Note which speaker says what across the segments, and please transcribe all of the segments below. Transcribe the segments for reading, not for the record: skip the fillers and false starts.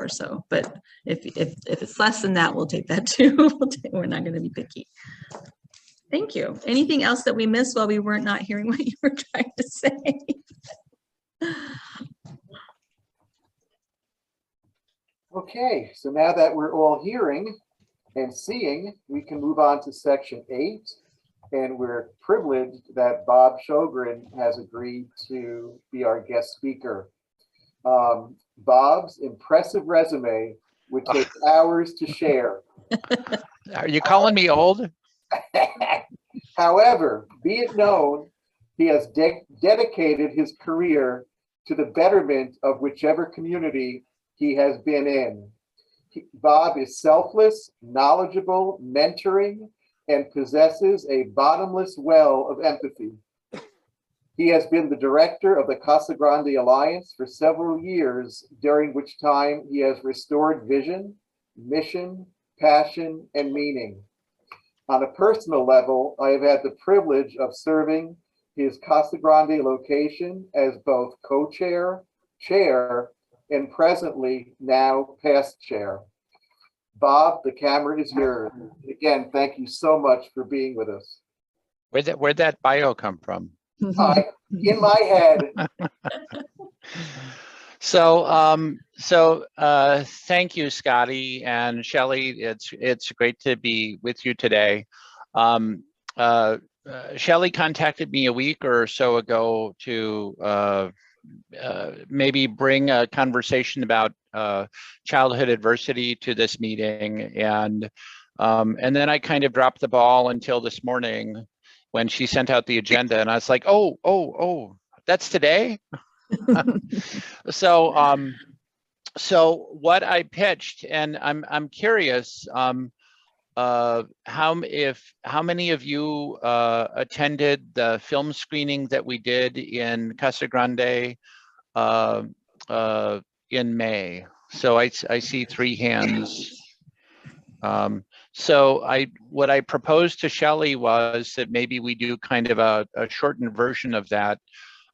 Speaker 1: 4. So, but if it's less than that, we'll take that too. We're not going to be picky. Thank you. Anything else that we missed while we weren't not hearing what you were trying to say?
Speaker 2: Okay, so now that we're all hearing and seeing, we can move on to section 8. And we're privileged that Bob Shogren has agreed to be our guest speaker. Bob's impressive resume would take hours to share.
Speaker 3: Are you calling me old?
Speaker 2: However, be it known, he has dedicated his career to the betterment of whichever community he has been in. Bob is selfless, knowledgeable, mentoring, and possesses a bottomless well of empathy. He has been the director of the Casa Grande Alliance for several years, during which time he has restored vision, mission, passion, and meaning. On a personal level, I have had the privilege of serving his Casa Grande location as both co-chair, chair, and presently now past chair. Bob, the camera is yours. Again, thank you so much for being with us.
Speaker 3: Where'd that bio come from?
Speaker 2: In my head.
Speaker 3: So thank you, Scotty and Shelley. It's great to be with you today. Shelley contacted me a week or so ago to maybe bring a conversation about childhood adversity to this meeting, and then I kind of dropped the ball until this morning when she sent out the agenda, and I was like, oh, that's today. So what I pitched, and I'm curious, how many of you attended the film screening that we did in Casa Grande in May? So I see 3 hands. So what I proposed to Shelley was that maybe we do kind of a shortened version of that,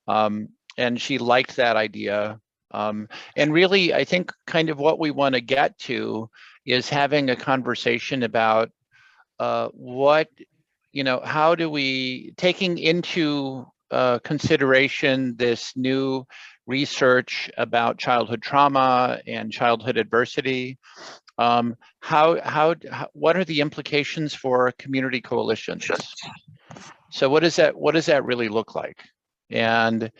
Speaker 3: and she liked that idea. And really, I think kind of what we want to get to is having a conversation about what, how do we, taking into consideration this new research about childhood trauma and childhood adversity, what are the implications for community coalitions? So what does that really look like? And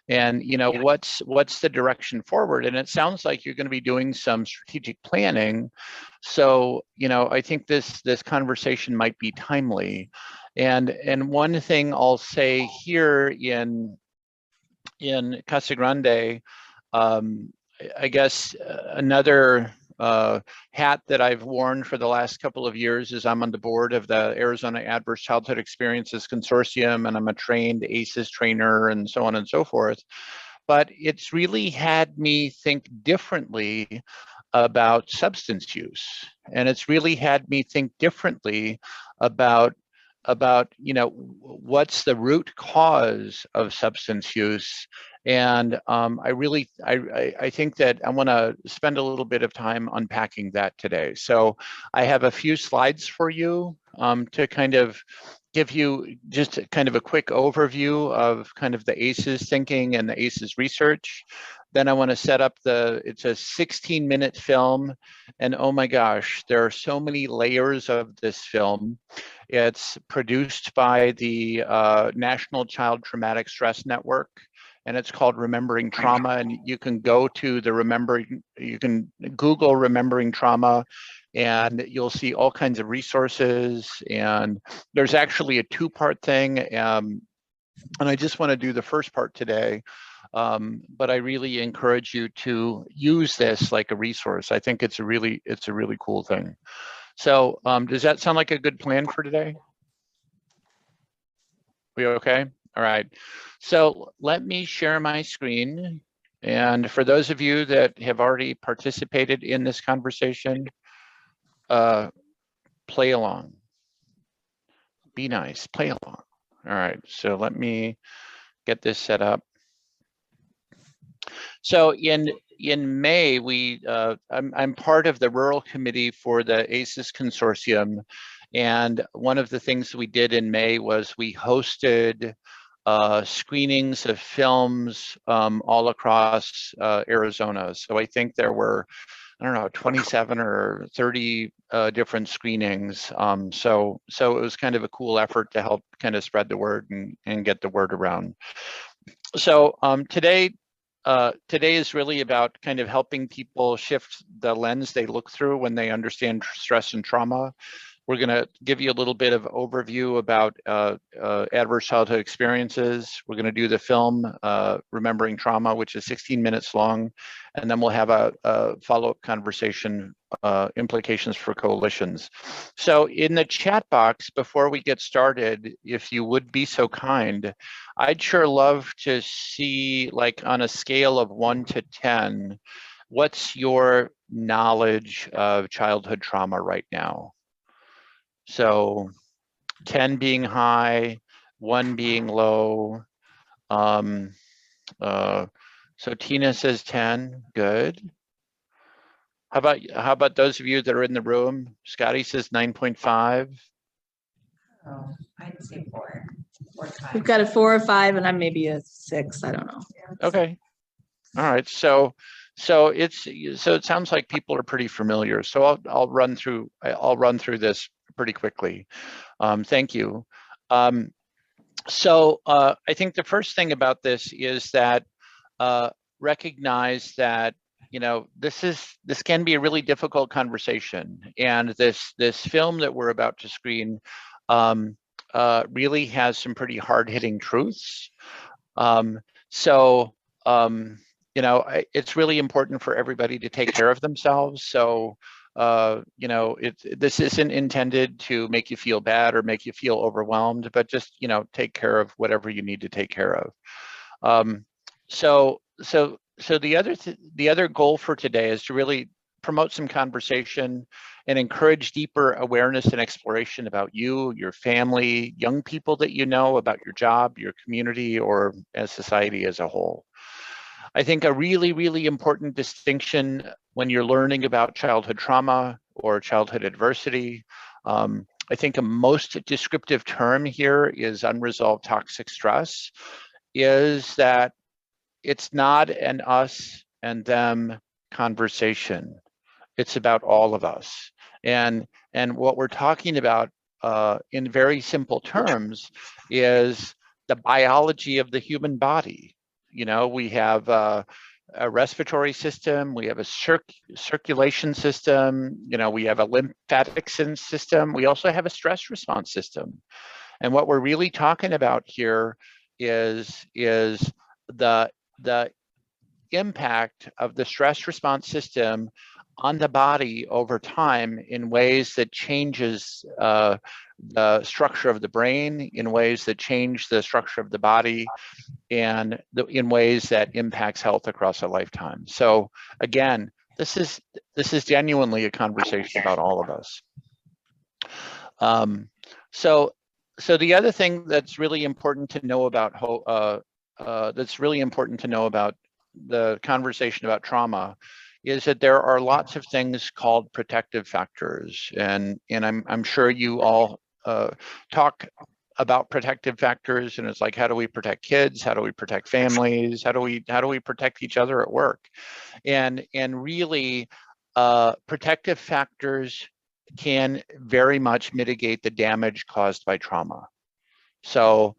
Speaker 3: what's the direction forward? And it sounds like you're going to be doing some strategic planning. So I think this conversation might be timely. And one thing I'll say here in Casa Grande, I guess another hat that I've worn for the last couple of years is I'm on the board of the Arizona Adverse Childhood Experiences Consortium, and I'm a trained ACEs trainer and so on and so forth. But it's really had me think differently about substance use. And it's really had me think differently about what's the root cause of substance use. And I think that I want to spend a little bit of time unpacking that today. So I have a few slides for you to kind of give you just kind of a quick overview of kind of the ACEs thinking and the ACEs research. Then I want to set up it's a 16-minute film, and oh my gosh, there are so many layers of this film. It's produced by the National Child Traumatic Stress Network, and it's called Remembering Trauma. And you can go to you can Google Remembering Trauma, and you'll see all kinds of resources. And there's actually a 2-part thing. And I just want to do the first part today. But I really encourage you to use this like a resource. I think it's a really cool thing. So does that sound like a good plan for today? We okay? All right. So let me share my screen. And for those of you that have already participated in this conversation, play along. Be nice, play along. All right, so let me get this set up. So in in May, I'm part of the rural committee for the ACES consortium. And one of the things we did in May was we hosted screenings of films all across Arizona. So I think there were, I don't know, 27 or 30 different screenings. So it was kind of a cool effort to help kind of spread the word and get the word around. So today is really about kind of helping people shift the lens they look through when they understand stress and trauma. We're going to give you a little bit of overview about adverse childhood experiences. We're going to do the film, Remembering Trauma, which is 16 minutes long. And then we'll have a follow-up conversation, implications for coalitions. So in the chat box, before we get started, if you would be so kind, I'd sure love to see, like on a scale of 1 to 10, what's your knowledge of childhood trauma right now? So 10 being high, 1 being low. So Tina says 10, good. How about those of you that are in the room? Scotty says 9.5.
Speaker 4: Oh, I'd say 4 or 5.
Speaker 1: We've got a 4 or 5, and I'm maybe a 6. I don't know.
Speaker 3: Okay. All right. So it sounds like people are pretty familiar. So I'll run through this pretty quickly. Thank you. So I think the first thing about this is that recognize that, you know, this can be a really difficult conversation, and this film that we're about to screen really has some pretty hard-hitting truths. You know, it's really important for everybody to take care of themselves. So you know, this isn't intended to make you feel bad or make you feel overwhelmed, but just, you know, take care of whatever you need to take care of. So the other goal for today is to really promote some conversation and encourage deeper awareness and exploration about you, your family, young people that you know, about your job, your community, or as society as a whole. I think a really, really important distinction when you're learning about childhood trauma or childhood adversity, I think a most descriptive term here is unresolved toxic stress, is that it's not an us and them conversation. It's about all of us. And what we're talking about in very simple terms is the biology of the human body. You know, we have a respiratory system, we have a circulation system, you know, we have a lymphatic system, we also have a stress response system. And what we're really talking about here is the impact of the stress response system on the body over time in ways that changes the structure of the brain, in ways that change the structure of the body, and in ways that impacts health across a lifetime. So again, this is genuinely a conversation about all of us. So the other thing that's really important to know about the conversation about trauma is that there are lots of things called protective factors, and I'm sure you all talk about protective factors, and it's like, how do we protect kids? How do we protect families? How do we protect each other at work? And really, protective factors can very much mitigate the damage caused by trauma. So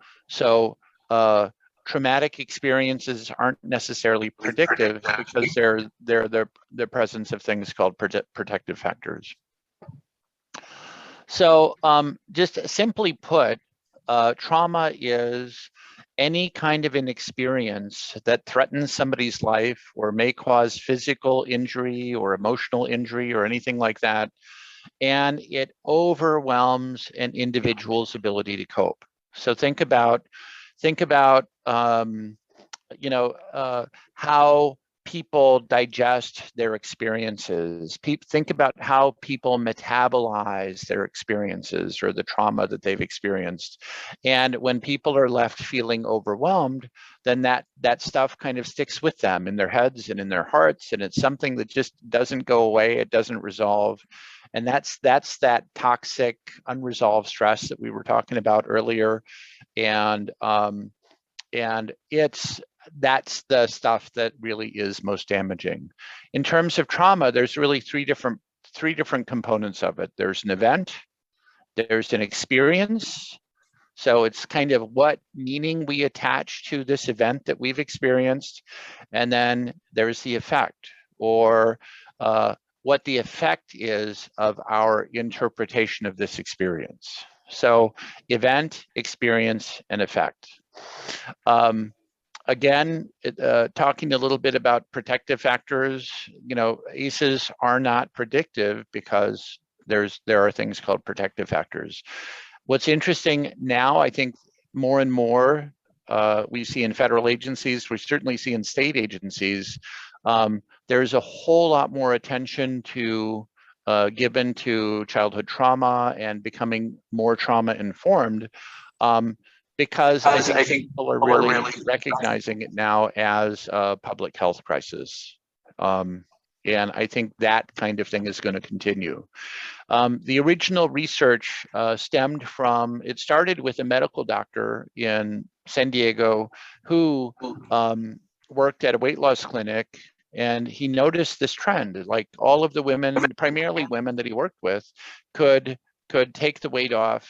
Speaker 3: traumatic experiences aren't necessarily predictive because they're the presence of things called protective factors. So just simply put, trauma is any kind of an experience that threatens somebody's life or may cause physical injury or emotional injury or anything like that, and it overwhelms an individual's ability to cope. So think about you know, how people digest their experiences. Think about how people metabolize their experiences or the trauma that they've experienced. And when people are left feeling overwhelmed, then that stuff kind of sticks with them in their heads and in their hearts. And it's something that just doesn't go away. It doesn't resolve. And that's that toxic, unresolved stress that we were talking about earlier. And that's the stuff that really is most damaging. In terms of trauma, there's really three different components of it. There's an event, there's an experience. So it's kind of what meaning we attach to this event that we've experienced. And then there's the effect, or what the effect is of our interpretation of this experience. So event, experience, and effect. Again, talking a little bit about protective factors, ACEs are not predictive because there are things called protective factors. What's interesting now, I think more and more we see in federal agencies, we certainly see in state agencies, there's a whole lot more attention given to childhood trauma and becoming more trauma informed. Because I think people are really recognizing it now as a public health crisis. And I think that kind of thing is going to continue. The original research it started with a medical doctor in San Diego who worked at a weight loss clinic, and he noticed this trend, like all of the women, primarily women that he worked with, could take the weight off.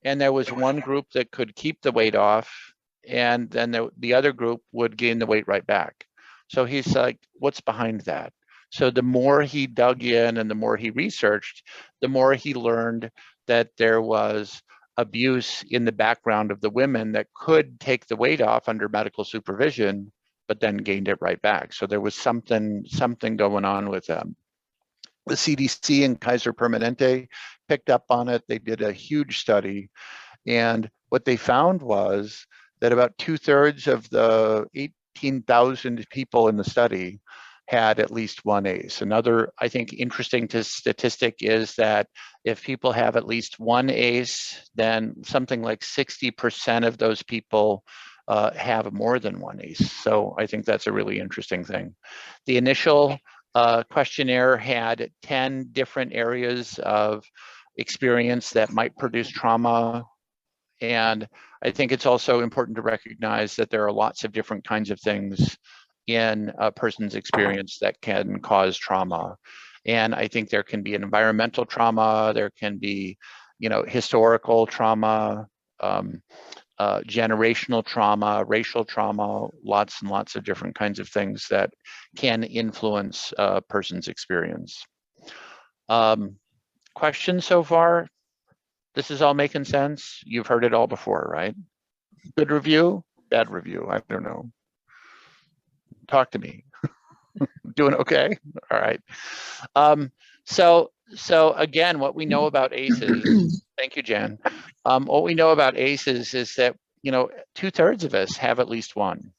Speaker 3: And there was one group that could keep the weight off, and then the other group would gain the weight right back. So he's like, what's behind that? So the more he dug in and the more he researched, the more he learned that there was abuse in the background of the women that could take the weight off under medical supervision, but then gained it right back. So there was something going on with them. The CDC and Kaiser Permanente picked up on it. They did a huge study. And what they found was that about 2/3 of the 18,000 people in the study had at least one ACE. Another, I think, interesting statistic is that if people have at least one ACE, then something like 60% of those people have more than one ACE. So I think that's a really interesting thing. The initial questionnaire had 10 different areas of experience that might produce trauma. And I think it's also important to recognize that there are lots of different kinds of things in a person's experience that can cause trauma. And I think there can be an environmental trauma, there can be, historical trauma, generational trauma, racial trauma, lots and lots of different kinds of things that can influence a person's experience. Questions so far? This is all making sense? You've heard it all before, right? Good review, bad review, I don't know. Talk to me. Doing okay? All right. So again, what we know about ACEs, thank you, Jan. What we know about ACEs is that, 2/3 of us have at least one.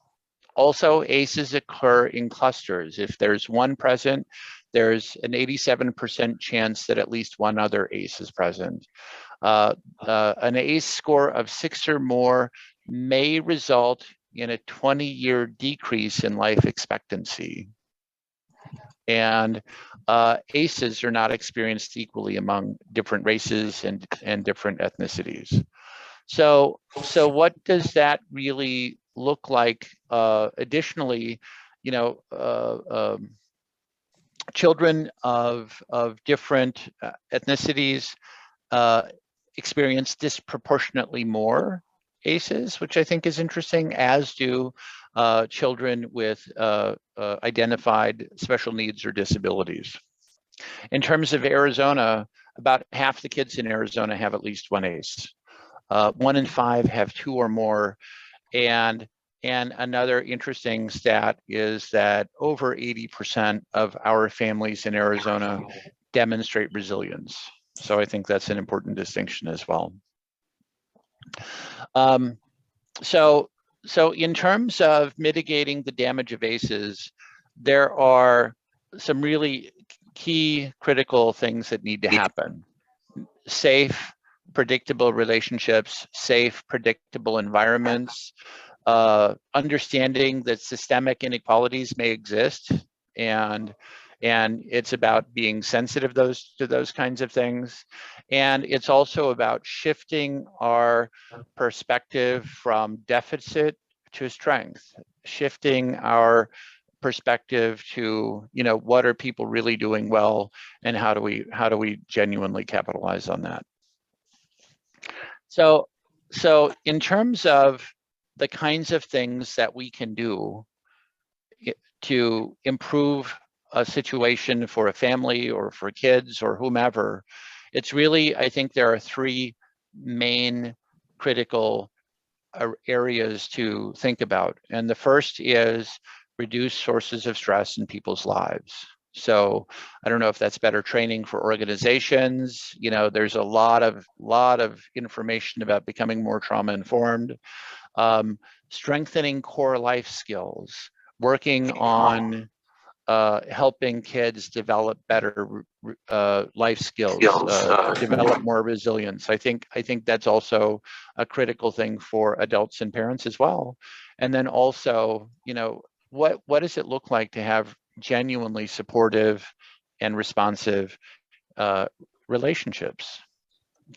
Speaker 3: Also, ACEs occur in clusters. If there's one present, there's an 87% chance that at least one other ACE is present. An ACE score of 6 or more may result in a 20-year decrease in life expectancy. And ACEs are not experienced equally among different races and different ethnicities. So what does that really look like? Additionally, children of different ethnicities experience disproportionately more ACEs, which I think is interesting, as do children with identified special needs or disabilities. In terms of Arizona, about half the kids in Arizona have at least one ACE. 1 in 5 have 2 or more. And another interesting stat is that over 80% of our families in Arizona demonstrate resilience. So I think that's an important distinction as well. So so in terms of mitigating the damage of ACEs, there are some really key critical things that need to happen. Safe, predictable relationships, safe, predictable environments, understanding that systemic inequalities may exist, and it's about being sensitive to those kinds of things. And it's also about shifting our perspective from deficit to strength, shifting our perspective to, you know, what are people really doing well, and how do we genuinely capitalize on that. So in terms of the kinds of things that we can do to improve a situation for a family or for kids or whomever, it's really, I think there are three main critical areas to think about. And the first is reduce sources of stress in people's lives. So I don't know if that's better training for organizations. You know, there's a lot of information about becoming more trauma informed. Strengthening core life skills, working on helping kids develop better life skills, develop more resilience. I think that's also a critical thing for adults and parents as well. And then also, you know, what does it look like to have genuinely supportive and responsive relationships?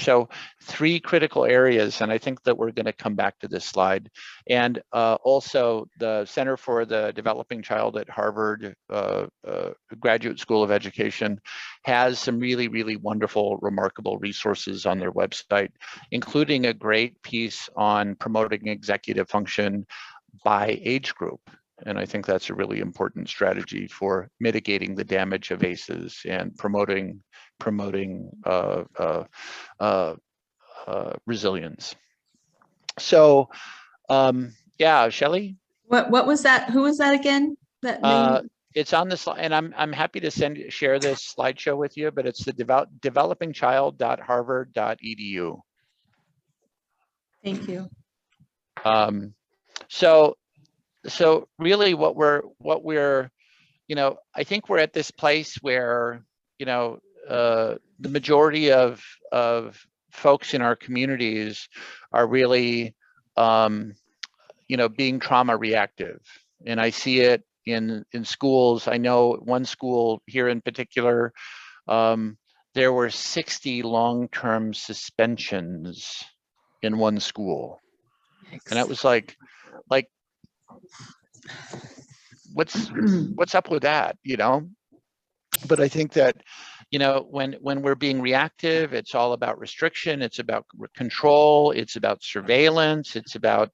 Speaker 3: So three critical areas, and I think that we're going to come back to this slide. And also the Center for the Developing Child at Harvard Graduate School of Education has some really, really wonderful, remarkable resources on their website, including a great piece on promoting executive function by age group. And I think that's a really important strategy for mitigating the damage of ACEs and promoting resilience. So, yeah, Shelley.
Speaker 1: What was that? Who was that again? That name?
Speaker 3: It's on the slide, and I'm happy to share this slideshow with you. But it's the developingchild.harvard.edu.
Speaker 1: Thank you.
Speaker 3: So really, what we're, you know, I think we're at this place where, you know, the majority of folks in our communities are really, you know, being trauma reactive, and I see it in schools. I know one school here in particular, there were 60 long-term suspensions in one school, and that was like what's up with that, you know? But I think that, you know, when we're being reactive, it's all about restriction, it's about control, it's about surveillance, it's about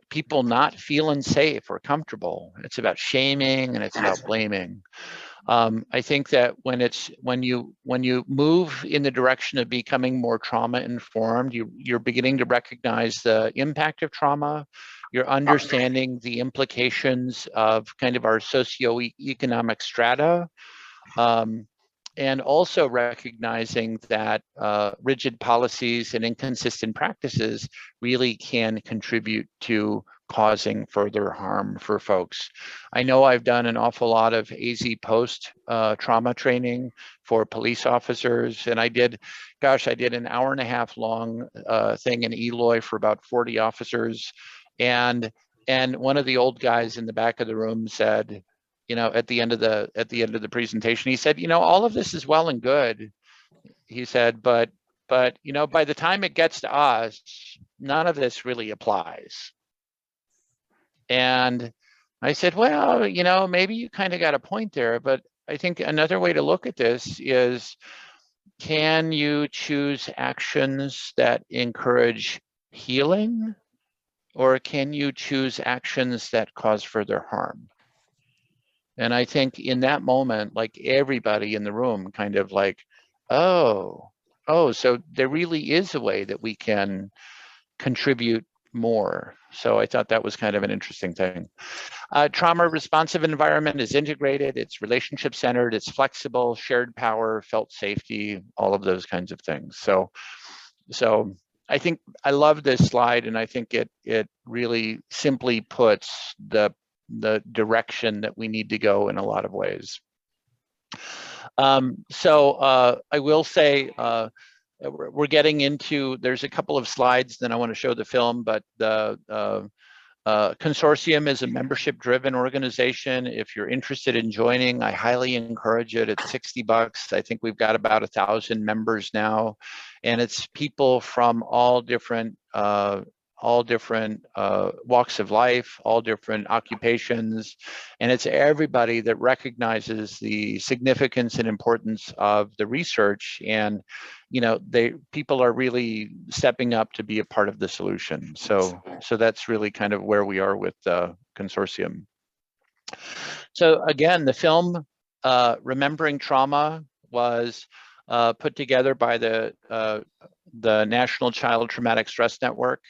Speaker 3: people not feeling safe or comfortable, it's about shaming, and it's about blaming. I think that when you move in the direction of becoming more trauma informed, you're beginning to recognize the impact of trauma. You're understanding the implications of kind of our socioeconomic strata, and also recognizing that rigid policies and inconsistent practices really can contribute to causing further harm for folks. I know I've done an awful lot of AZ post trauma training for police officers, and I did an hour-and-a-half long thing in Eloy for about 40 officers, and one of the old guys in the back of the room said, you know, at the end of the presentation, he said, you know, all of this is well and good. He said, but you know, by the time it gets to us, none of this really applies. And I said, well, you know, maybe you kind of got a point there, but I think another way to look at this is, can you choose actions that encourage healing, or can you choose actions that cause further harm? And I think in that moment, like everybody in the room kind of like, oh, so there really is a way that we can contribute more. So I thought that was kind of an interesting thing. Trauma responsive environment is integrated, it's relationship centered, it's flexible, shared power, felt safety, all of those kinds of things. So I think I love this slide, and I think it really simply puts the direction that we need to go in a lot of ways. So I will say we're getting into, there's a couple of slides, then I want to show the film, but the Consortium is a membership-driven organization. If you're interested in joining, I highly encourage it. It's $60. I think we've got about 1,000 members now, and it's people from all different walks of life, all different occupations, and it's everybody that recognizes the significance and importance of the research. And people are really stepping up to be a part of the solution. So that's really kind of where we are with the consortium. So again, the film Remembering Trauma was put together by the National Child Traumatic Stress Network.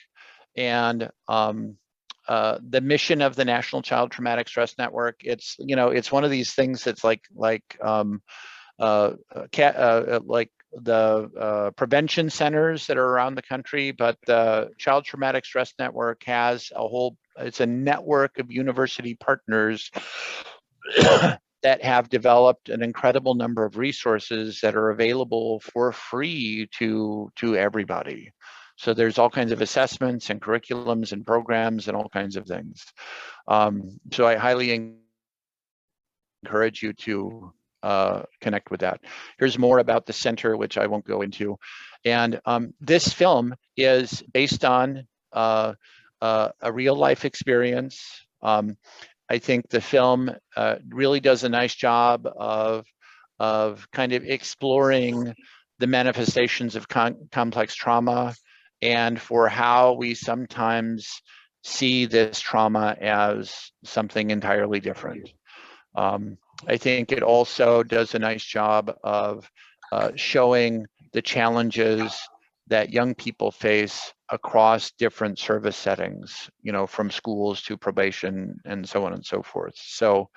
Speaker 3: And the mission of the National Child Traumatic Stress Network, it's one of these things that's like the prevention centers that are around the country, but the Child Traumatic Stress Network has it's a network of university partners that have developed an incredible number of resources that are available for free to everybody. So there's all kinds of assessments and curriculums and programs and all kinds of things. So I highly encourage you to connect with that. Here's more about the center, which I won't go into. And this film is based on a real life experience. I think the film really does a nice job of kind of exploring the manifestations of complex trauma, and for how we sometimes see this trauma as something entirely different. I think it also does a nice job of showing the challenges that young people face across different service settings, from schools to probation and so on and so forth. So,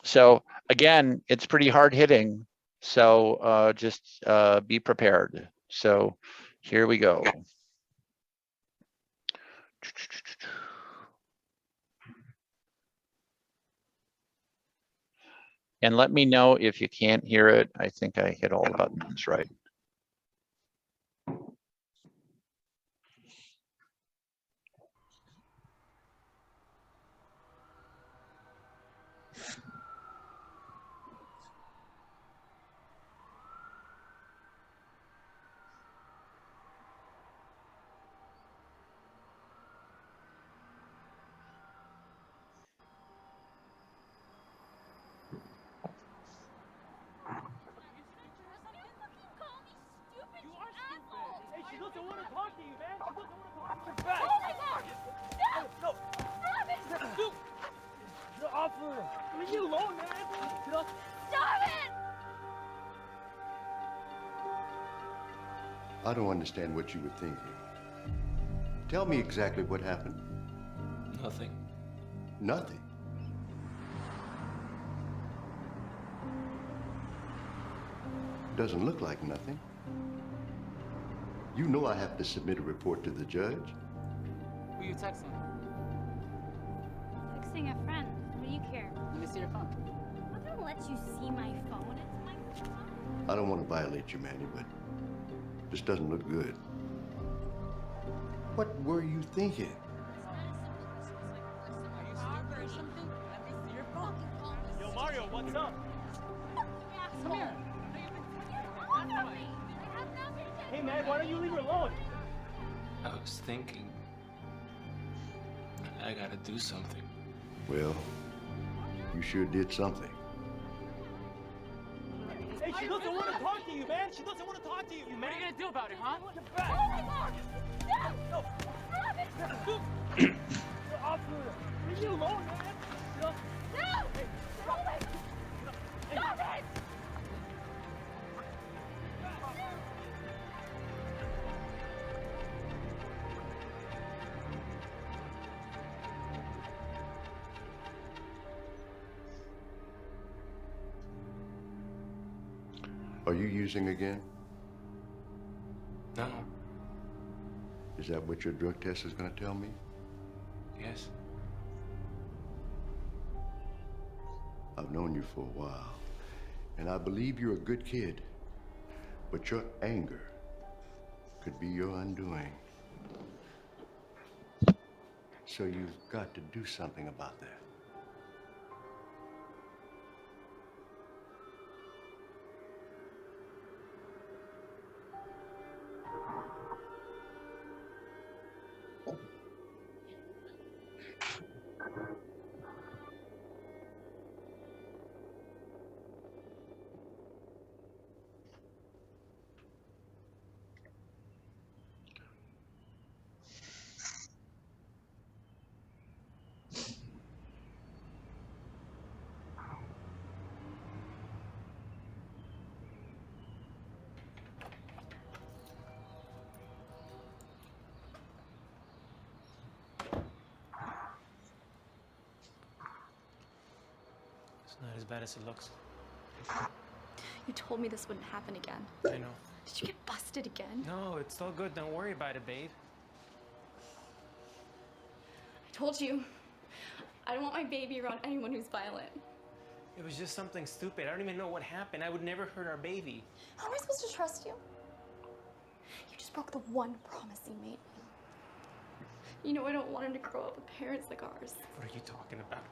Speaker 3: so again, it's pretty hard hitting. So just be prepared. So here we go. And let me know if you can't hear it. I think I hit all the buttons right.
Speaker 5: I don't understand what you were thinking. Tell me exactly what happened.
Speaker 6: Nothing.
Speaker 5: Nothing? Doesn't look like nothing. You know I have to submit a report to the judge.
Speaker 6: Who are you texting?
Speaker 7: Texting a friend. What do you care?
Speaker 6: Let me see your phone.
Speaker 7: I'm not gonna let you see my phone. It's my phone.
Speaker 5: I don't want to violate you, Manny, but this doesn't look good. What were you thinking?
Speaker 6: Yo, Mario, what's up? Come here. Hey, man, why don't you leave her alone? I was thinking, I gotta do something.
Speaker 5: Well, you sure did something.
Speaker 6: Hey, she doesn't want to talk to you, man. She doesn't want to talk to you, man. What are you gonna do about it, huh? No! Leave me alone, man. No! Hey, stop it! Stop it!
Speaker 5: Are you using again?
Speaker 6: No,
Speaker 5: Is that what your drug test is going to tell me?
Speaker 8: Yes.
Speaker 5: I've known you for a while, and I believe you're a good kid. But your anger could be your undoing. So you've got to do something about that.
Speaker 8: It's not as bad as it looks.
Speaker 9: You told me this wouldn't happen again.
Speaker 8: I know.
Speaker 9: Did you get busted again?
Speaker 8: No, it's all good. Don't worry about it, babe.
Speaker 9: I told you. I don't want my baby around anyone who's violent.
Speaker 8: It was just something stupid. I don't even know what happened. I would never hurt our baby.
Speaker 9: How am I supposed to trust you? You just broke the one promise you made me. You know I don't want him to grow up with parents like ours.
Speaker 8: What are you talking about?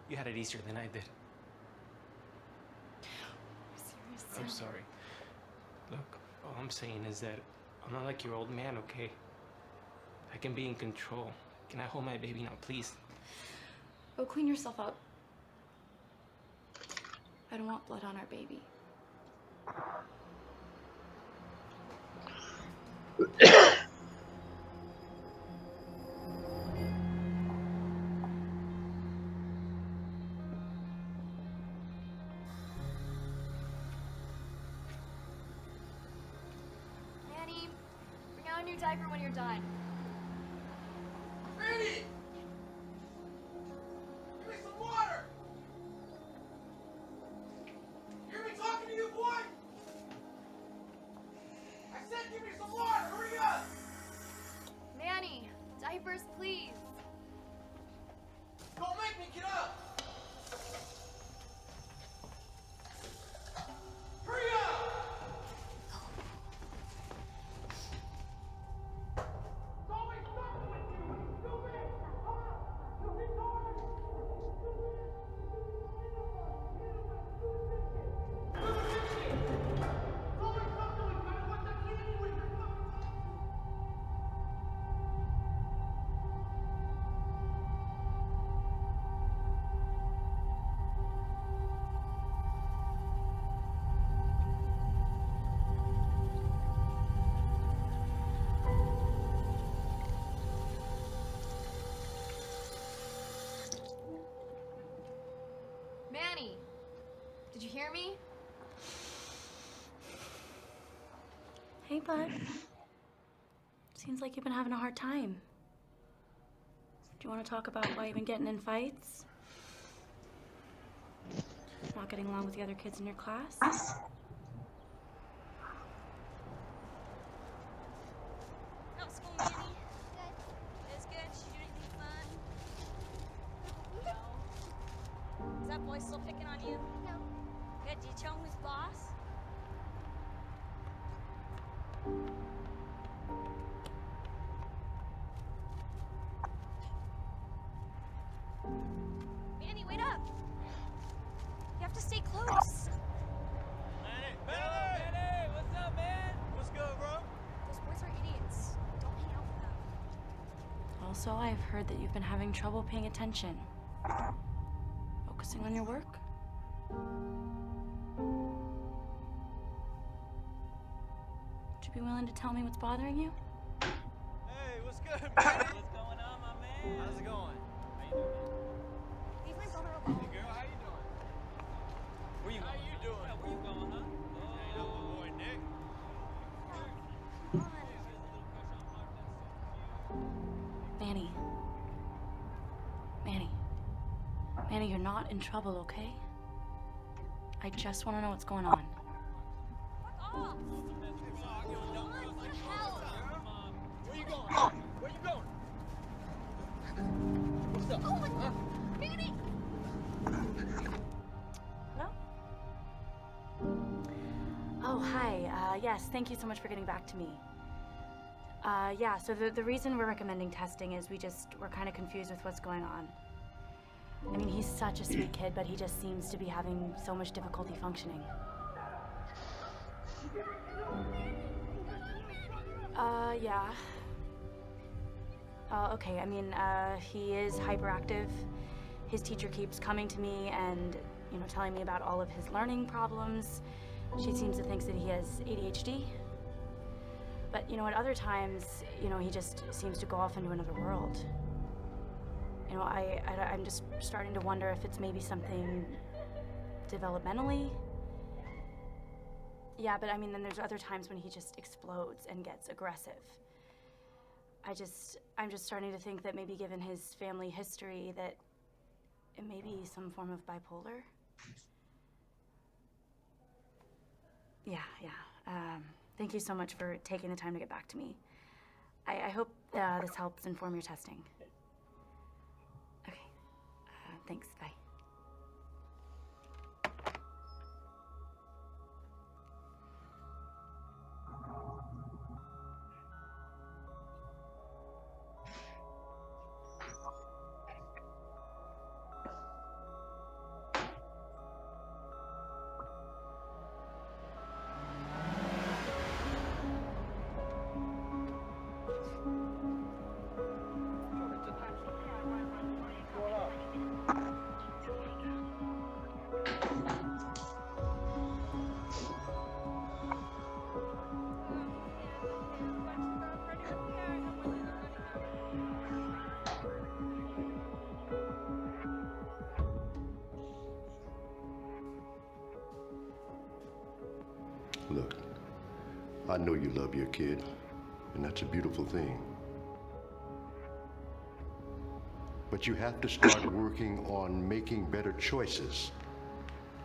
Speaker 8: You had it easier than I did.
Speaker 9: Seriously.
Speaker 8: I'm sorry. Look, all I'm saying is that I'm not like your old man, okay? I can be in control. Can I hold my baby now, please?
Speaker 9: Go clean yourself up. I don't want blood on our baby. Manny, bring out a new diaper when you're done.
Speaker 6: Manny! Give me some water! Hear me talking to you, boy? I said give me some water! Hurry up!
Speaker 9: Manny, diapers, please.
Speaker 6: Don't make me get up! Hurry up! It's always something with you! Stupid! You retard! It's always something with you! I want that candy with your fucking...
Speaker 9: Manny, did you hear me? Hey, bud. Seems like you've been having a hard time. Do you want to talk about why you've been getting in fights? Not getting along with the other kids in your class?
Speaker 7: How's school, Manny? Good. It's good. Did you do anything fun? No. Is that boy still picking on you? No. Good. Did you tell him who's boss? Manny, wait up! You have to stay close.
Speaker 6: Manny! What's up, man? What's good, bro?
Speaker 9: Those boys are idiots. Don't hang out with them. Also, I've heard that you've been having trouble paying attention. Focusing on your work? Would you be willing to tell me what's bothering you?
Speaker 6: Hey, what's good, man? What's going on, my man? How's it going? How you doing, man?
Speaker 9: Leave my brother alone.
Speaker 6: Hey, girl, how you doing? Where you going? How you doing? Yeah, where you going, huh? Hey, that's my boy, Nick.
Speaker 9: Manny. Manny. Manny, you're not in trouble, okay? I just want to know what's going on.
Speaker 7: Fuck off!
Speaker 6: What the hell? Where you going? Where you going? What's up?
Speaker 7: Oh my
Speaker 6: Huh?
Speaker 7: Manny!
Speaker 9: Hello? Oh, hi. Yes, thank you so much for getting back to me. Yeah, so the reason we're recommending testing is we're kind of confused with what's going on. I mean, he's such a sweet kid, but he just seems to be having so much difficulty functioning. Yeah. Okay, I mean, he is hyperactive. His teacher keeps coming to me and, telling me about all of his learning problems. She seems to think that he has ADHD. But, at other times, he just seems to go off into another world. I'm just starting to wonder if it's maybe something developmentally. Yeah, but I mean, then there's other times when he just explodes and gets aggressive. I'm just starting to think that maybe given his family history that it may be some form of bipolar. Yeah. Thank you so much for taking the time to get back to me. I hope this helps inform your testing. Okay. Thanks. Bye.
Speaker 5: Look, I know you love your kid, and that's a beautiful thing. But you have to start working on making better choices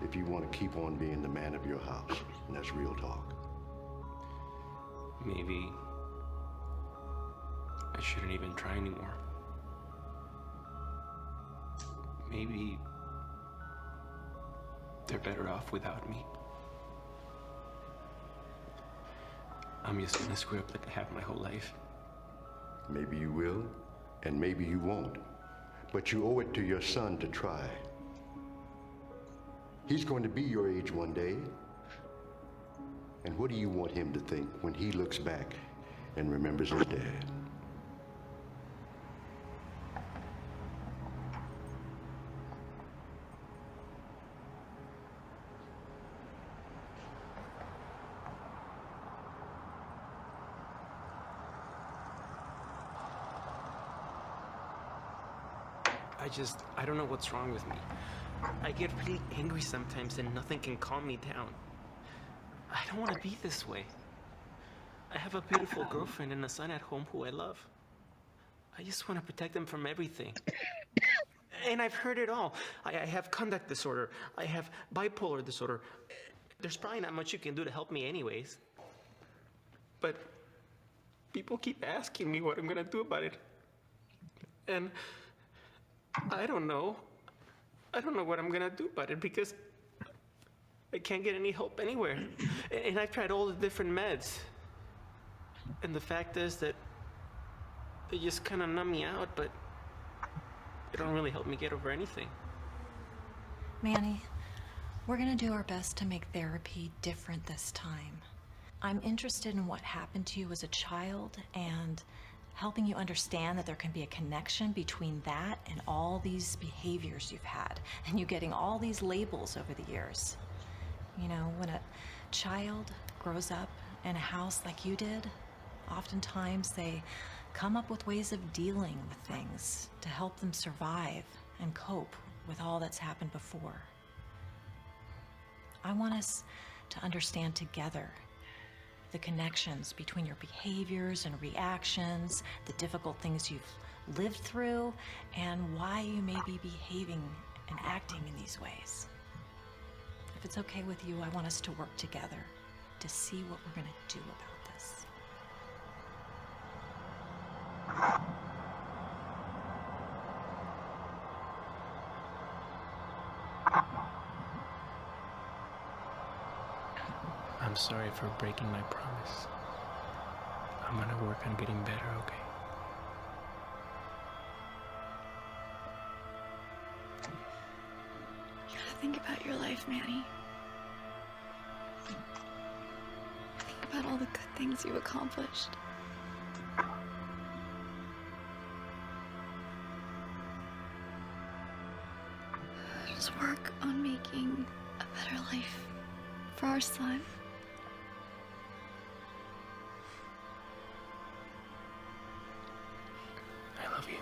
Speaker 5: if you want to keep on being the man of your house, and that's real talk.
Speaker 8: Maybe I shouldn't even try anymore. Maybe they're better off without me. I'm just gonna screw up like I have my whole life.
Speaker 5: Maybe you will, and maybe you won't. But you owe it to your son to try. He's going to be your age one day. And what do you want him to think when he looks back and remembers his dad?
Speaker 8: I don't know what's wrong with me. I get really angry sometimes and nothing can calm me down. I don't want to be this way. I have a beautiful girlfriend and a son at home who I love. I just want to protect them from everything. And I've heard it all. I have conduct disorder. I have bipolar disorder. There's probably not much you can do to help me anyways. But people keep asking me what I'm gonna do about it. And I don't know. I don't know what I'm gonna do about it because I can't get any help anywhere. And I've tried all the different meds. And the fact is that they just kind of numb me out, but they don't really help me get over anything.
Speaker 4: Manny, we're gonna do our best to make therapy different this time. I'm interested in what happened to you as a child and helping you understand that there can be a connection between that and all these behaviors you've had and you getting all these labels over the years. You know, when a child grows up in a house like you did, oftentimes they come up with ways of dealing with things to help them survive and cope with all that's happened before. I want us to understand together the connections between your behaviors and reactions, the difficult things you've lived through, and why you may be behaving and acting in these ways. If it's okay with you, I want us to work together to see what we're going to do about this.
Speaker 8: I'm sorry for breaking my promise. I'm gonna work on getting better, okay?
Speaker 10: You gotta think about your life, Manny. Think about all the good things you've accomplished. Just work on making a better life for our son.
Speaker 8: I love you.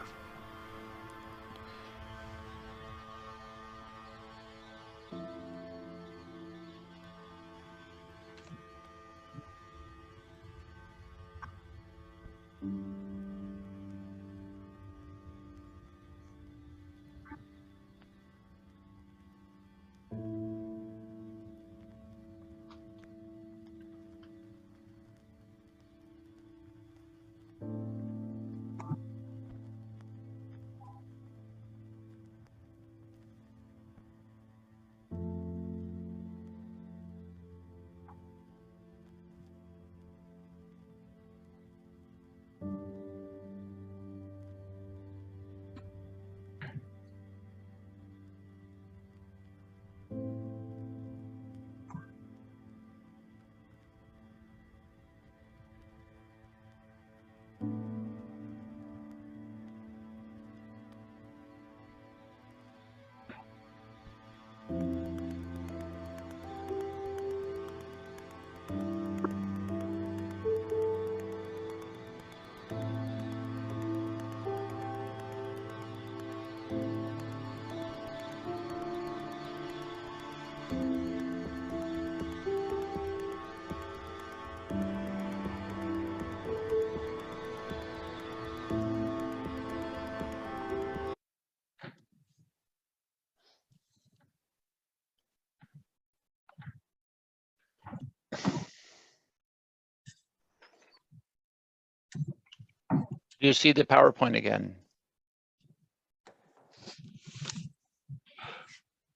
Speaker 3: You see the PowerPoint again?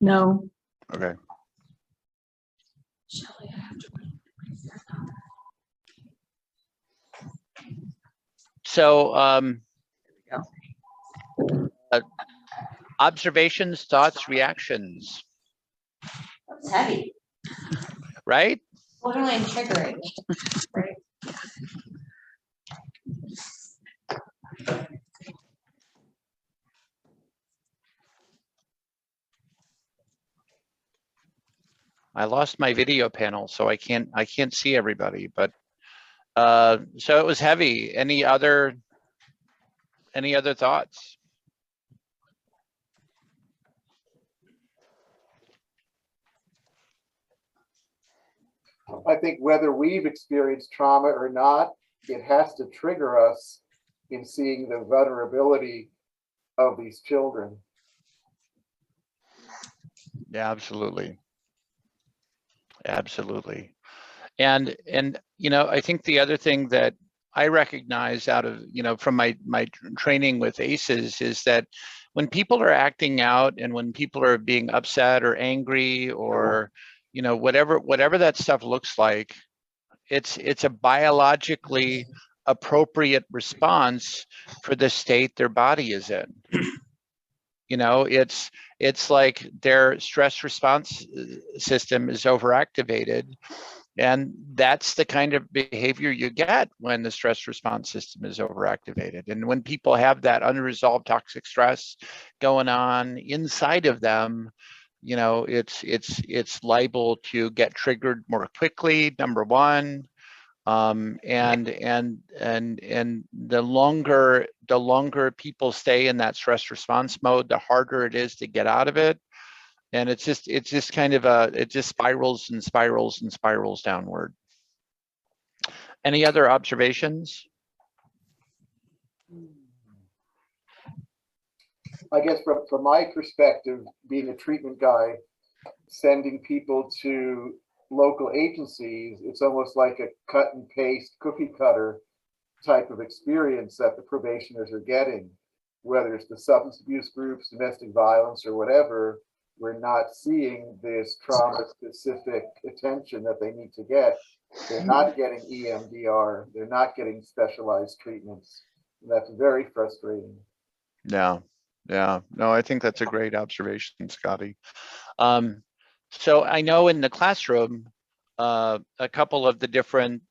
Speaker 1: No.
Speaker 3: Okay. So observations, thoughts, reactions,
Speaker 1: That's heavy.
Speaker 3: right?
Speaker 1: Borderline triggering. Right.
Speaker 3: I lost my video panel, so I can't see everybody, but so it was heavy. Any other thoughts?
Speaker 2: I think whether we've experienced trauma or not, it has to trigger us in seeing the vulnerability of these children.
Speaker 3: Yeah, absolutely. Absolutely. And you know, I think the other thing that I recognize out of, you know, from my training with ACEs is that when people are acting out and when people are being upset or angry or, you know, whatever that stuff looks like, it's a biologically appropriate response for the state their body is in. You know, it's like their stress response system is overactivated. And that's the kind of behavior you get when the stress response system is overactivated. And when people have that unresolved toxic stress going on inside of them, you know, it's liable to get triggered more quickly, number one. And the longer people stay in that stress response mode, the harder it is to get out of it. And it's just kind of it just spirals and spirals and spirals downward. Any other observations?
Speaker 2: I guess from my perspective, being a treatment guy, sending people to local agencies, it's almost like a cut and paste cookie cutter type of experience that the probationers are getting, whether it's the substance abuse groups, domestic violence, or whatever. we're not seeing this trauma-specific attention that they need to get. They're not getting EMDR. They're not getting specialized treatments. And that's very frustrating.
Speaker 3: Yeah, yeah. No, I think that's a great observation, Scotty. So I know in the classroom, a couple of the different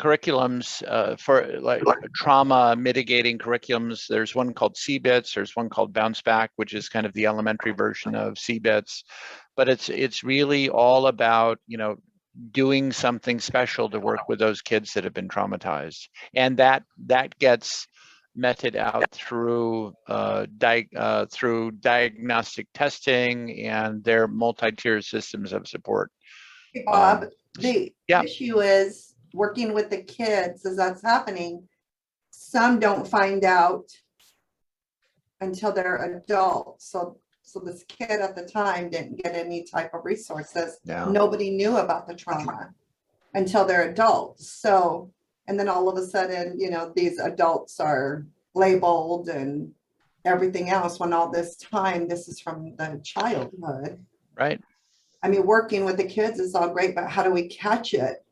Speaker 3: curriculums for like trauma mitigating curriculums. There's one called CBITS. There's one called Bounce Back, which is kind of the elementary version of CBITS. But it's really all about, you know, doing something special to work with those kids that have been traumatized, and that gets meted out through through diagnostic testing and their multi-tier systems of support.
Speaker 11: Bob, the
Speaker 3: yeah.
Speaker 11: issue is working with the kids as that's happening. Some don't find out until they're adults. So this kid at the time didn't get any type of resources.
Speaker 3: Yeah.
Speaker 11: Nobody knew about the trauma until they're adults. So, and then all of a sudden, you know, these adults are labeled and everything else, when all this time, this is from the childhood.
Speaker 3: Right.
Speaker 11: I mean, working with the kids is all great, but how do we catch it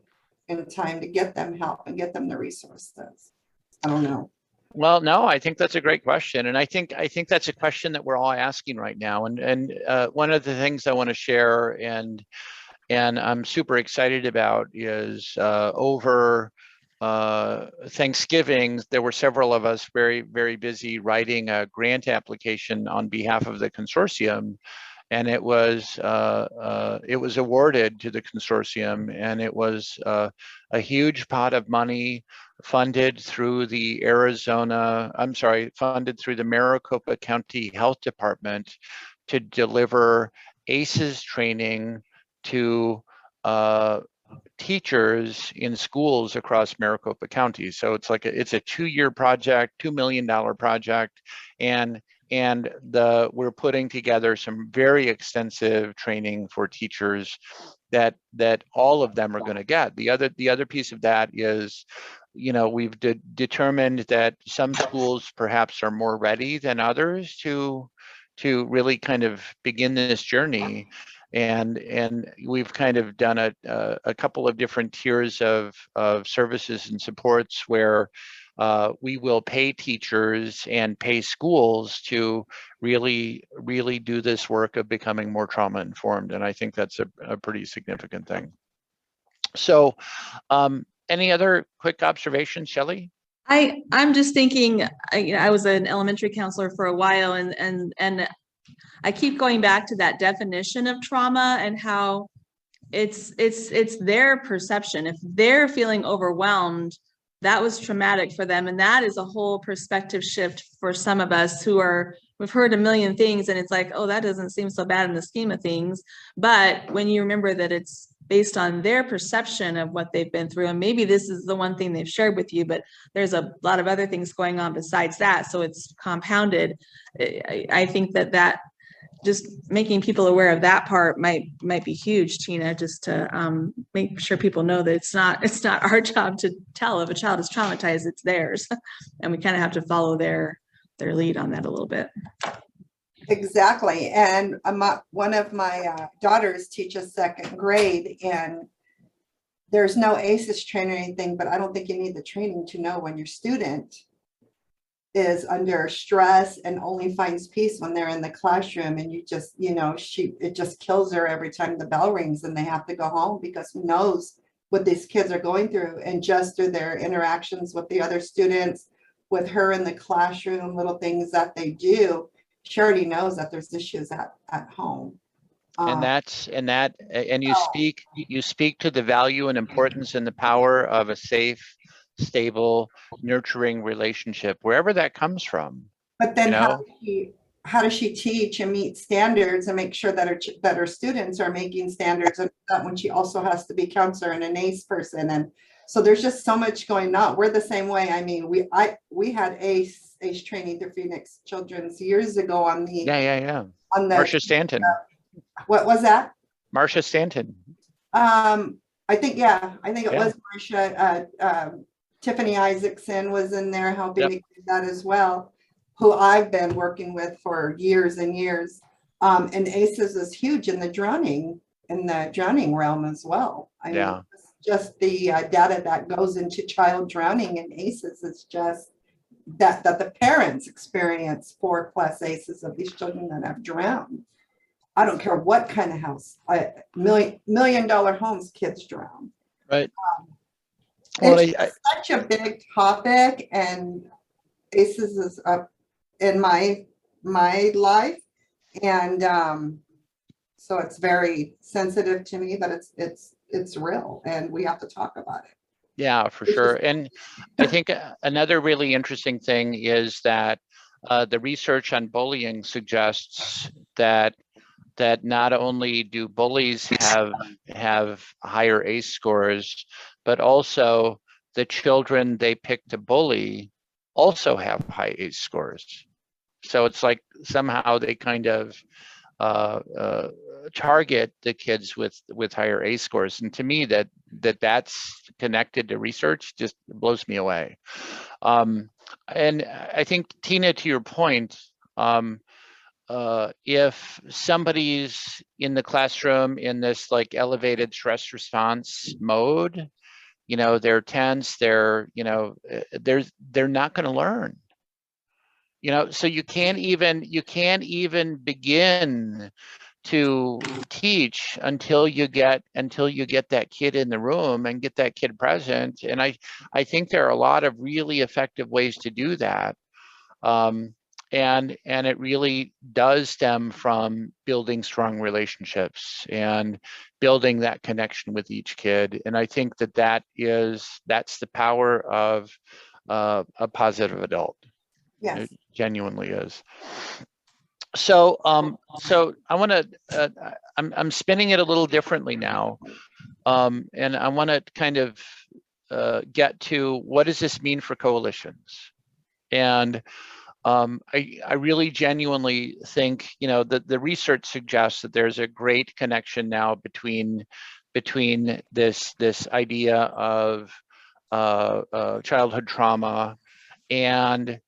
Speaker 11: in time to get them help and get them the resources? I don't know.
Speaker 3: Well, no, I think that's a great question, and I think that's a question that we're all asking right now. And one of the things I want to share and I'm super excited about is over Thanksgiving, there were several of us very, very busy writing a grant application on behalf of the consortium, and it was awarded to the consortium, and it was a huge pot of money funded through the funded through the Maricopa County Health Department to deliver ACEs training to teachers in schools across Maricopa County. So it's like it's a 2-year project, $2 million project, and we're putting together some very extensive training for teachers that all of them are going to get. The other piece of that is, you know, we've determined that some schools perhaps are more ready than others to really kind of begin this journey. And we've kind of done a couple of different tiers of services and supports where we will pay teachers and pay schools to really do this work of becoming more trauma informed. And I think that's a pretty significant thing. So any other quick observations, Shelley?
Speaker 1: I'm just thinking, I was an elementary counselor for a while, and I keep going back to that definition of trauma and how it's their perception. If they're feeling overwhelmed, that was traumatic for them. And that is a whole perspective shift for some of us we've heard a million things and it's like, oh, that doesn't seem so bad in the scheme of things. But when you remember that it's based on their perception of what they've been through, and maybe this is the one thing they've shared with you, but there's a lot of other things going on besides that. So it's compounded. I think that just making people aware of that part might be huge, Tina, just to make sure people know that it's not our job to tell if a child is traumatized, it's theirs. And we kind of have to follow their lead on that a little bit.
Speaker 11: Exactly. And one of my daughters teaches 2nd grade, and there's no ACEs training or anything, but I don't think you need the training to know when your student is under stress and only finds peace when they're in the classroom, and you just, you know, it just kills her every time the bell rings and they have to go home, because who knows what these kids are going through. And just through their interactions with the other students, with her in the classroom, little things that they do, she already knows that there's issues at home.
Speaker 3: And you speak to the value and importance and the power of a safe, stable, nurturing relationship, wherever that comes from.
Speaker 11: But then how does she teach and meet standards and make sure that her students are making standards, and that when she also has to be counselor and an ACE person? And so there's just so much going on. We're the same way. I mean, we had ACE training through Phoenix Children's years ago on the on the
Speaker 3: Marcia Stanton.
Speaker 11: What was that?
Speaker 3: Marcia Stanton.
Speaker 11: I think it was Marcia. Tiffany Isaacson was in there helping me do that as well, who I've been working with for years and years. And ACEs is huge in the drowning realm as well. I mean,
Speaker 3: Yeah.
Speaker 11: just the data that goes into child drowning and ACEs is just that the parents experience 4+ ACEs of these children that have drowned. I don't care what kind of house, million dollar homes, kids drown.
Speaker 3: Right. Well,
Speaker 11: It's such a big topic, and ACEs is up in my life, and so it's very sensitive to me, but it's real, and we have to talk about it.
Speaker 3: yeah, for sure. And I think another really interesting thing is that the research on bullying suggests that not only do bullies have higher ACE scores, but also the children they pick to bully also have high ACE scores. So it's like somehow they kind of target the kids with higher ACE scores, and to me that's connected to research just blows me away. And I think, Tina, to your point, if somebody's in the classroom in this like elevated stress response mode, you know, they're tense, they're, you know, they're not going to learn. You know, so you can't even begin to teach until you get that kid in the room and get that kid present. And I think there are a lot of really effective ways to do that. And it really does stem from building strong relationships and building that connection with each kid. And I think that's the power of a positive adult.
Speaker 11: Yes.
Speaker 3: It genuinely is. So I want to I'm spinning it a little differently now, and I want to kind of get to what does this mean for coalitions. And I really genuinely think, you know, that the research suggests that there's a great connection now between this idea of childhood trauma and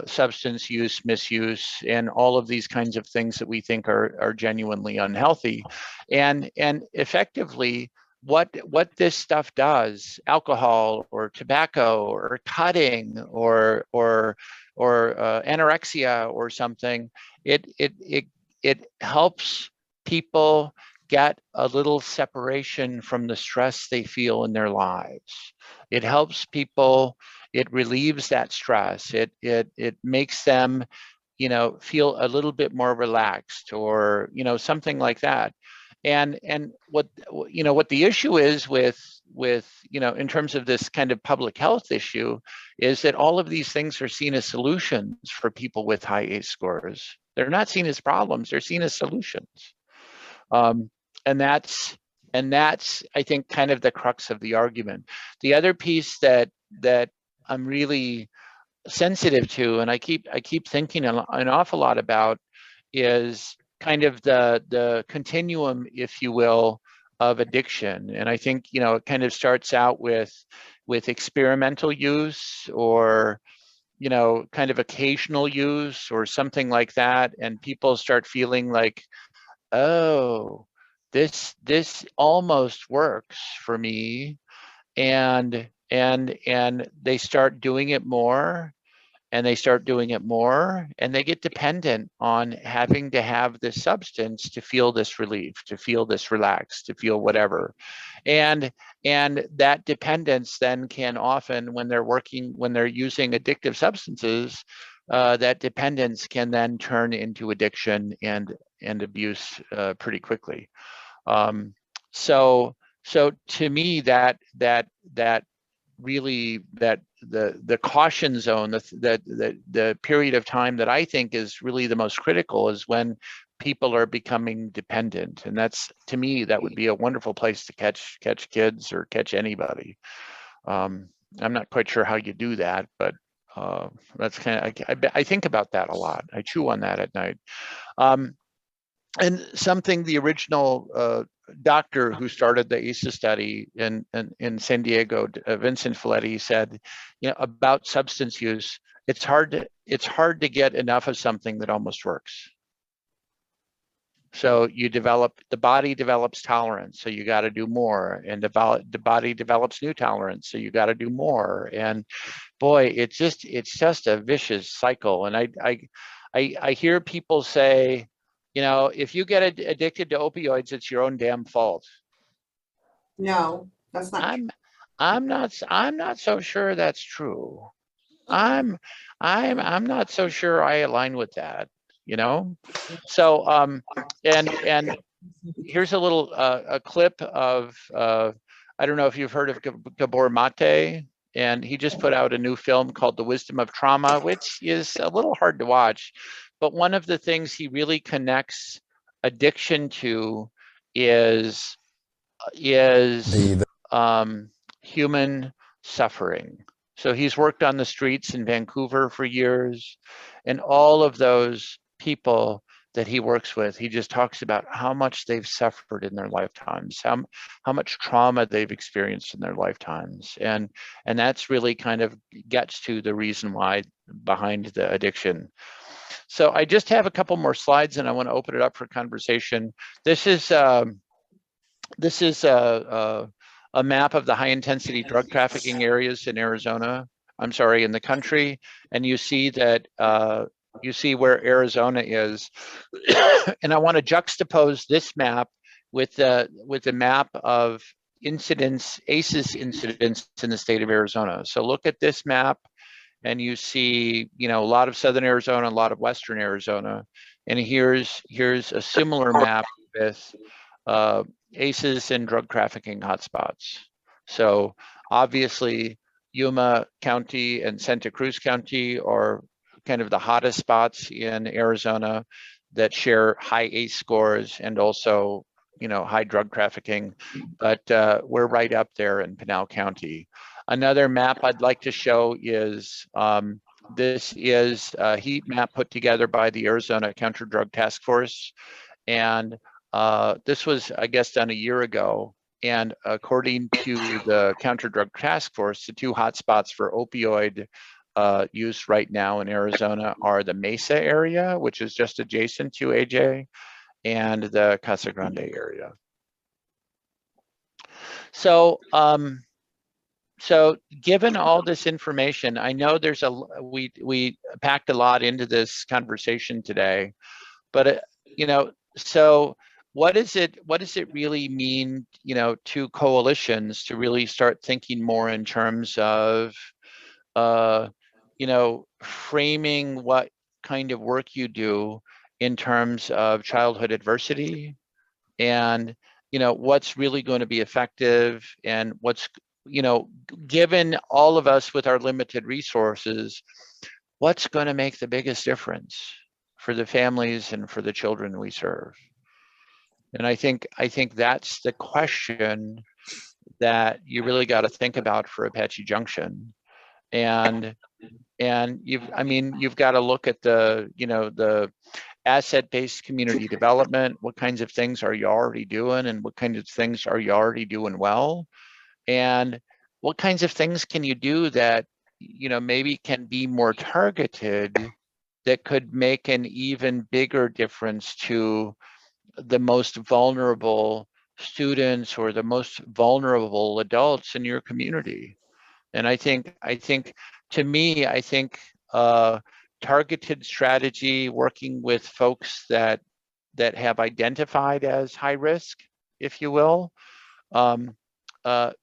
Speaker 3: substance use, misuse, and all of these kinds of things that we think are genuinely unhealthy. And effectively, what this stuff does, alcohol or tobacco or cutting or anorexia or something, it helps people get a little separation from the stress they feel in their lives. It helps people, it relieves that stress. It makes them, you know, feel a little bit more relaxed, or, you know, something like that. And what the issue is with, you know, in terms of this kind of public health issue, is that all of these things are seen as solutions for people with high ACE scores. They're not seen as problems, they're seen as solutions. And that's, I think, kind of the crux of the argument. The other piece that I'm really sensitive to, and I keep thinking an awful lot about, is kind of the continuum, if you will, of addiction. And I think, you know, it kind of starts out with experimental use, or, you know, kind of occasional use or something like that, and people start feeling like, oh, this almost works for me, and they start doing it more, and they start doing it more, and they get dependent on having to have this substance to feel this relief, to feel this relaxed, to feel whatever. And that dependence then can often, when they're using addictive substances, that dependence can then turn into addiction and abuse pretty quickly. So to me, that really, that the caution zone, the period of time that I think is really the most critical, is when people are becoming dependent. And that's, to me, that would be a wonderful place to catch kids or catch anybody. I'm not quite sure how you do that, but that's kind of, I think about that a lot. I chew on that at night. And something the original doctor who started the ACEs study in San Diego, Vincent Folletti, said, you know, about substance use, it's hard to get enough of something that almost works. So the body develops tolerance, so you got to do more, and the body develops new tolerance, so you got to do more. And boy, it's just a vicious cycle. And I hear people say, you know, if you get addicted to opioids, it's your own damn fault.
Speaker 11: No, that's not true.
Speaker 3: I'm not so sure that's true. I'm not so sure I align with that, you know? So and here's a little a clip of I don't know if you've heard of Gabor Mate, and he just put out a new film called The Wisdom of Trauma, which is a little hard to watch, but one of the things he really connects addiction to is human suffering. So he's worked on the streets in Vancouver for years, and all of those people that he works with, he just talks about how much they've suffered in their lifetimes, how much trauma they've experienced in their lifetimes. And that's really kind of gets to the reason why behind the addiction. So I just have a couple more slides and I want to open it up for conversation. This is a map of the high intensity drug trafficking areas in Arizona, I'm sorry, in the country. And you see that, you see where Arizona is. And I want to juxtapose this map with the map of incidents, ACEs incidents in the state of Arizona. So look at this map and you see, you know, a lot of Southern Arizona, a lot of Western Arizona. And here's a similar map with ACEs and drug trafficking hotspots. So obviously Yuma County and Santa Cruz County are kind of the hottest spots in Arizona that share high ACE scores and also, you know, high drug trafficking, but we're right up there in Pinal County. Another map I'd like to show is this is a heat map put together by the Arizona Counter Drug Task Force. And this was, I guess, done a year ago. And according to the Counter Drug Task Force, the two hotspots for opioid use right now in Arizona are the Mesa area, which is just adjacent to AJ, and the Casa Grande area. So, so given all this information, I know there's we packed a lot into this conversation today, but you know, so what does it really mean, you know, to coalitions to really start thinking more in terms of you know, framing what kind of work you do in terms of childhood adversity, and you know what's really going to be effective, and what's, you know, given all of us with our limited resources, what's going to make the biggest difference for the families and for the children we serve. And I think that's the question that you really got to think about for Apache Junction. And you've got to look at the, you know, the asset-based community development. What kinds of things are you already doing, and what kinds of things are you already doing well? And what kinds of things can you do that, you know, maybe can be more targeted, that could make an even bigger difference to the most vulnerable students or the most vulnerable adults in your community? And I think to me, I think targeted strategy, working with folks that have identified as high risk, if you will,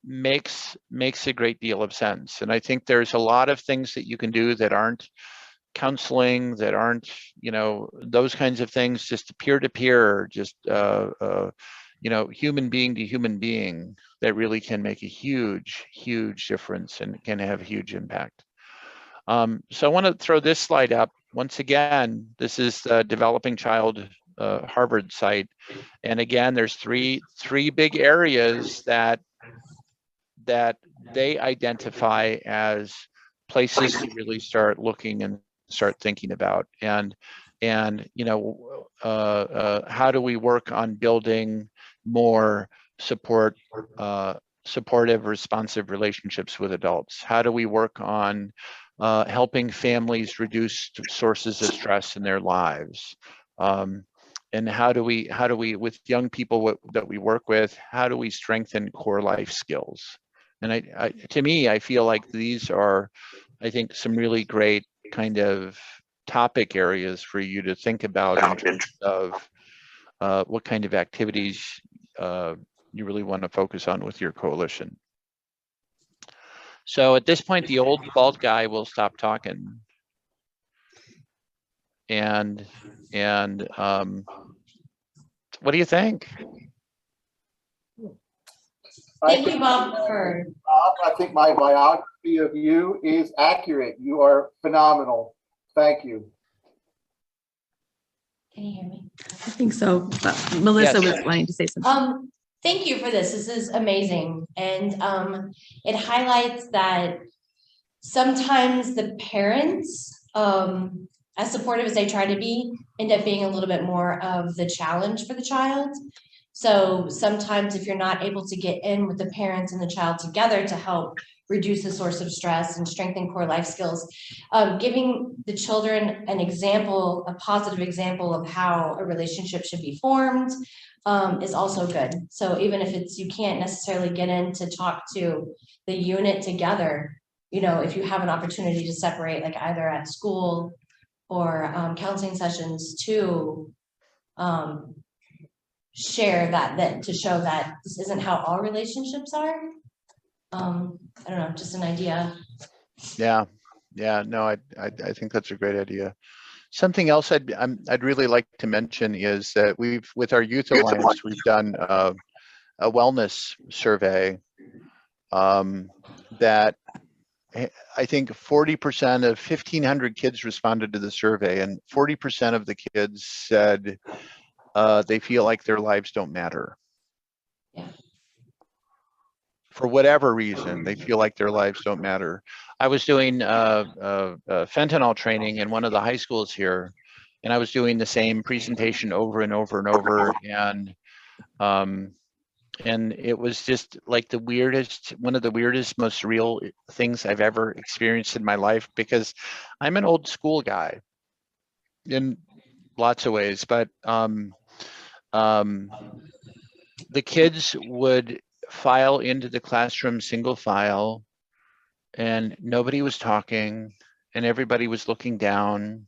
Speaker 3: makes a great deal of sense. And I think there's a lot of things that you can do that aren't counseling, that aren't, you know, those kinds of things, just peer-to-peer, just you know, human being to human being, that really can make a huge difference and can have a huge impact. So I want to throw this slide up. Once again, this is the Developing Child Harvard site. And again, there's three big areas that they identify as places to really start looking and start thinking about. And you know, how do we work on building more supportive, responsive relationships with adults? How do we work on helping families reduce sources of stress in their lives? and how do we with young people that we work with, how do we strengthen core life skills? And to me, I feel like these are, I think, some really great kind of topic areas for you to think about in terms of what kind of activities you really want to focus on with your coalition. So at this point, the old bald guy will stop talking. And what do you think?
Speaker 12: Thank you, Bob, for.
Speaker 2: I think my biography of you is accurate. You are phenomenal. Thank you.
Speaker 12: Can you hear me?
Speaker 1: I think so. But Melissa
Speaker 3: Yes.
Speaker 1: was wanting to say something.
Speaker 12: Thank you for this. This is amazing. And it highlights that sometimes the parents, as supportive as they try to be, end up being a little bit more of the challenge for the child. So sometimes if you're not able to get in with the parents and the child together to help reduce the source of stress and strengthen core life skills, giving the children an example, a positive example of how a relationship should be formed, is also good. So even if you can't necessarily get in to talk to the unit together, if you have an opportunity to separate, like either at school or counseling sessions to share that to show that this isn't how all relationships are. I don't know, just an idea.
Speaker 3: Yeah, no, I think that's a great idea. Something else I'd really like to mention is that with our Youth Alliance, we've done a wellness survey that I think 40% of 1,500 kids responded to the survey, and 40% of the kids said they feel like their lives don't matter.
Speaker 12: Yeah.
Speaker 3: For whatever reason, they feel like their lives don't matter. I was doing fentanyl training in one of the high schools here, and I was doing the same presentation over and over and over, and it was just like one of the weirdest, most surreal things I've ever experienced in my life, because I'm an old school guy in lots of ways, but the kids would file into the classroom single file, and nobody was talking, and everybody was looking down,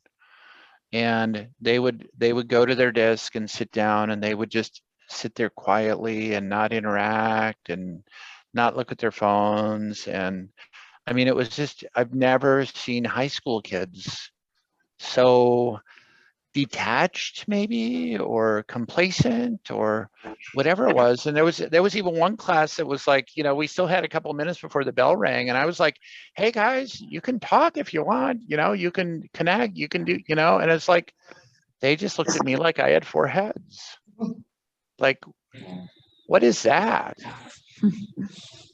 Speaker 3: and they would go to their desk and sit down, and they would just sit there quietly and not interact and not look at their phones. And I mean, it was just, I've never seen high school kids so detached, maybe, or complacent, or whatever it was. And there was even one class that was like, we still had a couple of minutes before the bell rang, and I was like, hey guys, you can talk if you want, you can connect, you can do, and it's like they just looked at me like I had four heads. Like, what is that?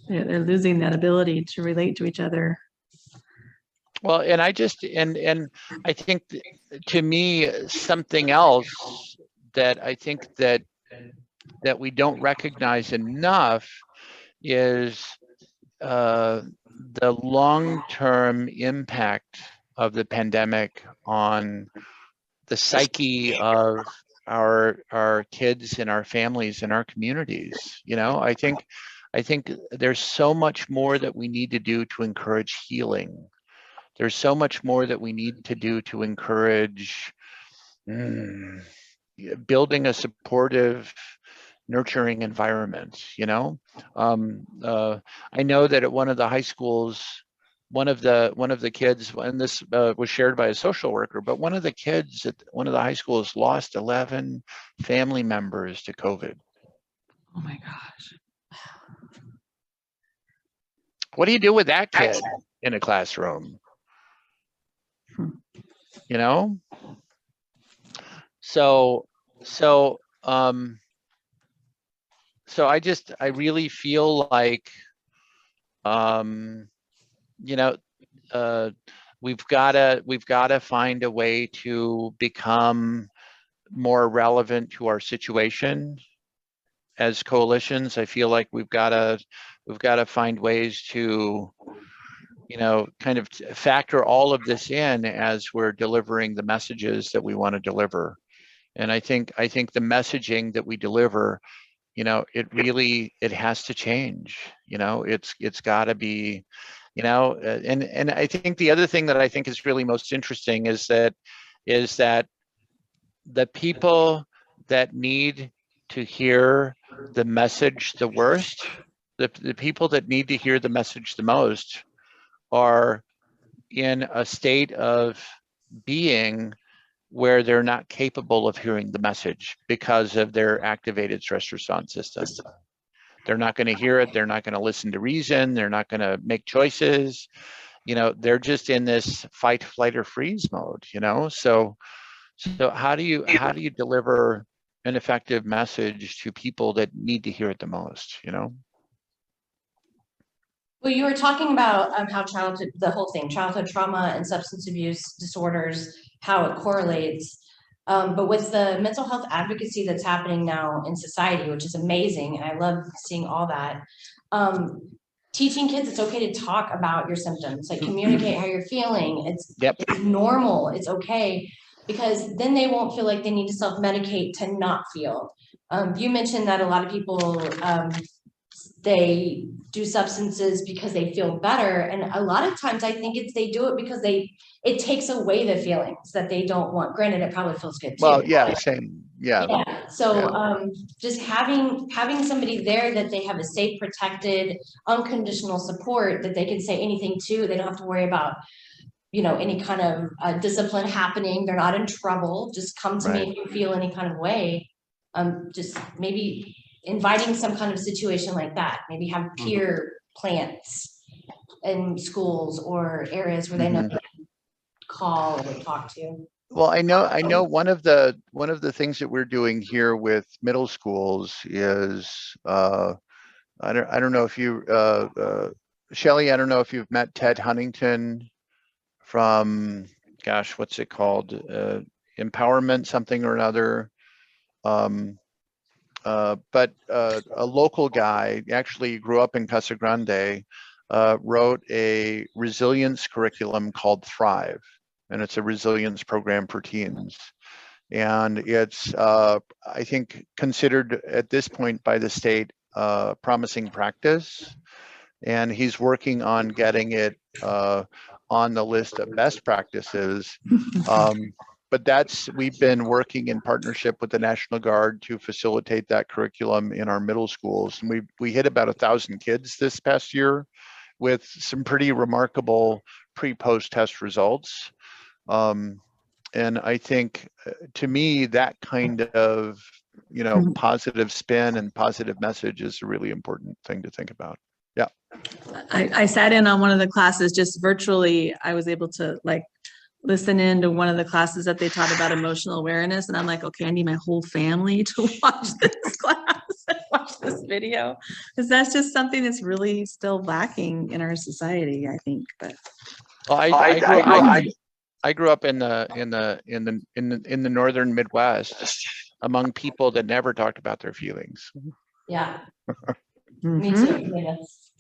Speaker 1: Yeah, they're losing that ability to relate to each other.
Speaker 3: Well, and I just, and I think to me, something else that I think that we don't recognize enough is the long-term impact of the pandemic on the psyche of our kids and our families and our communities. I think there's so much more that we need to do to encourage healing. There's so much more that we need to do to encourage building a supportive, nurturing environment. I know that at one of the high schools, one of the kids, and this was shared by a social worker, but one of the kids at one of the high schools lost 11 family members to COVID.
Speaker 1: Oh my gosh.
Speaker 3: What do you do with that kid in a classroom? So I really feel like, we've got to find a way to become more relevant to our situation as coalitions. I feel like we've got to find ways to, kind of factor all of this in as we're delivering the messages that we want to deliver. And I think the messaging that we deliver, it has to change. It's got to be, and I think the other thing that I think is really most interesting is that the people that need to hear the message the worst, the people that need to hear the message the most are in a state of being where they're not capable of hearing the message because of their activated stress response system. They're not going to hear it. They're not going to listen to reason. They're not going to make choices. They're just in this fight, flight, or freeze mode. So how do you deliver an effective message to people that need to hear it the most?
Speaker 12: Well, you were talking about how the whole thing, childhood trauma and substance abuse disorders, how it correlates. But with the mental health advocacy that's happening now in society, which is amazing, and I love seeing all that, teaching kids it's okay to talk about your symptoms, like communicate how you're feeling. It's normal, it's okay, because then they won't feel like they need to self-medicate to not feel. You mentioned that a lot of people, they do substances because they feel better. And a lot of times I think they do it because it takes away the feelings that they don't want. Granted, it probably feels good too.
Speaker 3: Well, yeah, same. Yeah.
Speaker 12: So just having somebody there that they have a safe, protected, unconditional support that they can say anything to. They don't have to worry about, any kind of discipline happening. They're not in trouble. Just come to me if you feel any kind of way. Just maybe inviting some kind of situation like that, maybe have peer plants in schools or areas where they know they can call or talk to.
Speaker 3: Well, I know one of the things that we're doing here with middle schools is I don't know if you Shelley, I don't know if you've met Ted Huntington from, gosh, what's it called, Empowerment something or another. But a local guy, actually grew up in Casa Grande, wrote a resilience curriculum called Thrive, and it's a resilience program for teens. And it's, I think, considered at this point by the state promising practice. And he's working on getting it on the list of best practices. But we've been working in partnership with the National Guard to facilitate that curriculum in our middle schools. And we hit about 1,000 kids this past year with some pretty remarkable pre-post test results. And I think, to me, that kind of, positive spin and positive message is a really important thing to think about. Yeah.
Speaker 1: I sat in on one of the classes just virtually. I was able to listen in to one of the classes that they taught about emotional awareness. And I'm like, okay, I need my whole family to watch this class and watch this video, because that's just something that's really still lacking in our society, I think. But
Speaker 3: well, I grew up in the northern Midwest among people that never talked about their feelings.
Speaker 12: Yeah. Me too. Yeah.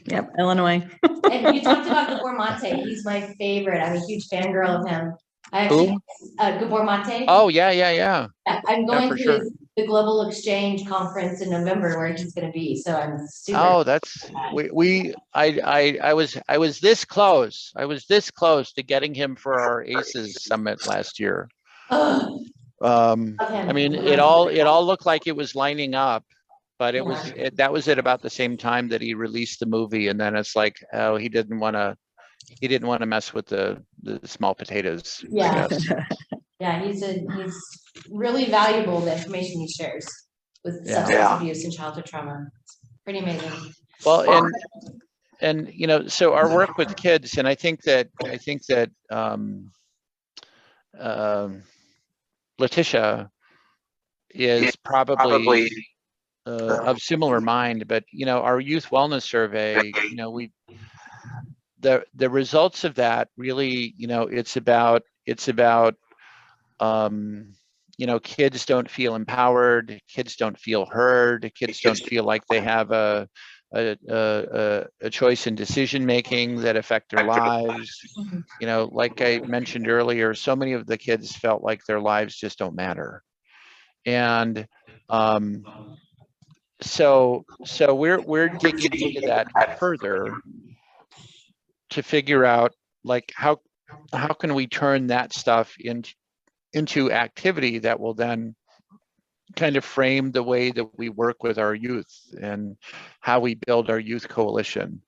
Speaker 1: Yep, Illinois.
Speaker 12: And you talked about Gabor Mate. He's my favorite. I'm a huge fangirl of him. I actually, Gabor Mate.
Speaker 3: Oh, yeah.
Speaker 12: I'm going to the Global Exchange Conference in November where he's going to be. So I'm super.
Speaker 3: Oh, that's I was this close. I was this close to getting him for our ACES summit last year. I mean, it all looked like it was lining up. But that was at about the same time that he released the movie, and then it's like, oh, he didn't want to mess with the small potatoes.
Speaker 12: Yeah, yeah, he's really valuable, the information he shares with substance abuse and childhood trauma. It's pretty amazing.
Speaker 3: Well, and so our work with kids, and I think that Letitia is probably of similar mind, but our youth wellness survey, the results of that really, it's about kids don't feel empowered, kids don't feel heard, kids don't feel like they have a choice in decision making that affect their lives. Like I mentioned earlier, so many of the kids felt like their lives just don't matter. And so we're digging into that further to figure out like how can we turn that stuff into activity that will then kind of frame the way that we work with our youth and how we build our youth coalition.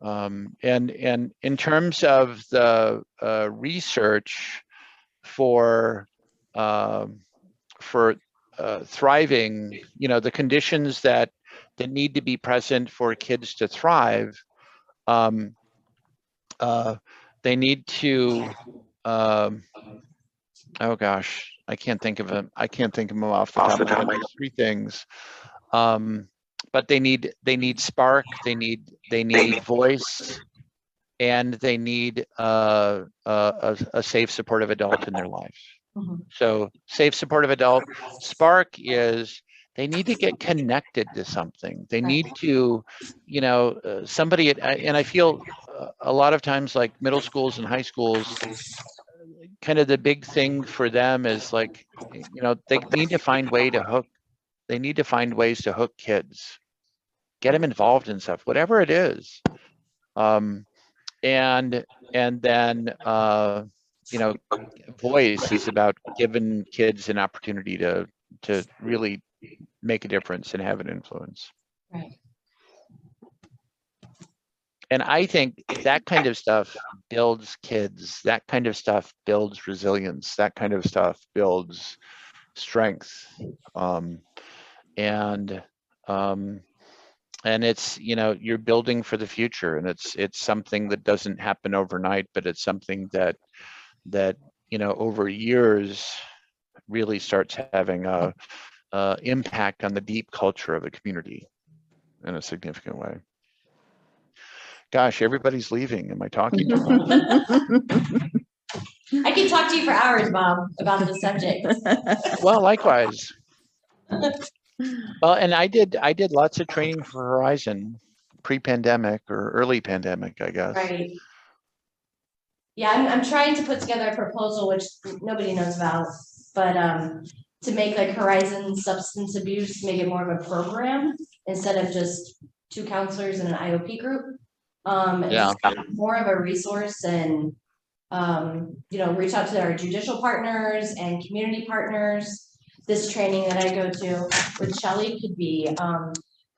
Speaker 3: And in terms of the research for thriving, you know, the conditions that need to be present for kids to thrive, they need to, oh gosh, I can't think of them. I can't think of them off the top of my head. There's three things. But they need spark, they need voice, and they need a safe, supportive adult in their life. So safe, supportive adult. Spark is they need to get connected to something. They need to, you know, somebody, and I feel a lot of times like middle schools and high schools, kind of the big thing for them is like, you know, they need to find ways to hook kids, get them involved in stuff, whatever it is. And then, you know, voice is about giving kids an opportunity to really make a difference and have an influence.
Speaker 12: Right.
Speaker 3: And I think that kind of stuff builds kids, that kind of stuff builds resilience, that kind of stuff builds strength. And it's, you know, you're building for the future, and it's something that doesn't happen overnight, but it's something that you know, over years really starts having a impact on the deep culture of the community in a significant way. Gosh, everybody's leaving. Am I talking too much?
Speaker 12: I can talk to you for hours, Bob, about the subject.
Speaker 3: Well, likewise. Well, and I did lots of training for Horizon pre-pandemic or early pandemic, I guess.
Speaker 12: Right. Yeah, I'm trying to put together a proposal, which nobody knows about, but to make like Horizon substance abuse, make it more of a program instead of just 2 counselors in an IOP group.
Speaker 3: Yeah.
Speaker 12: It's more of a resource, and you know, reach out to our judicial partners and community partners. This training that I go to with Shelley could be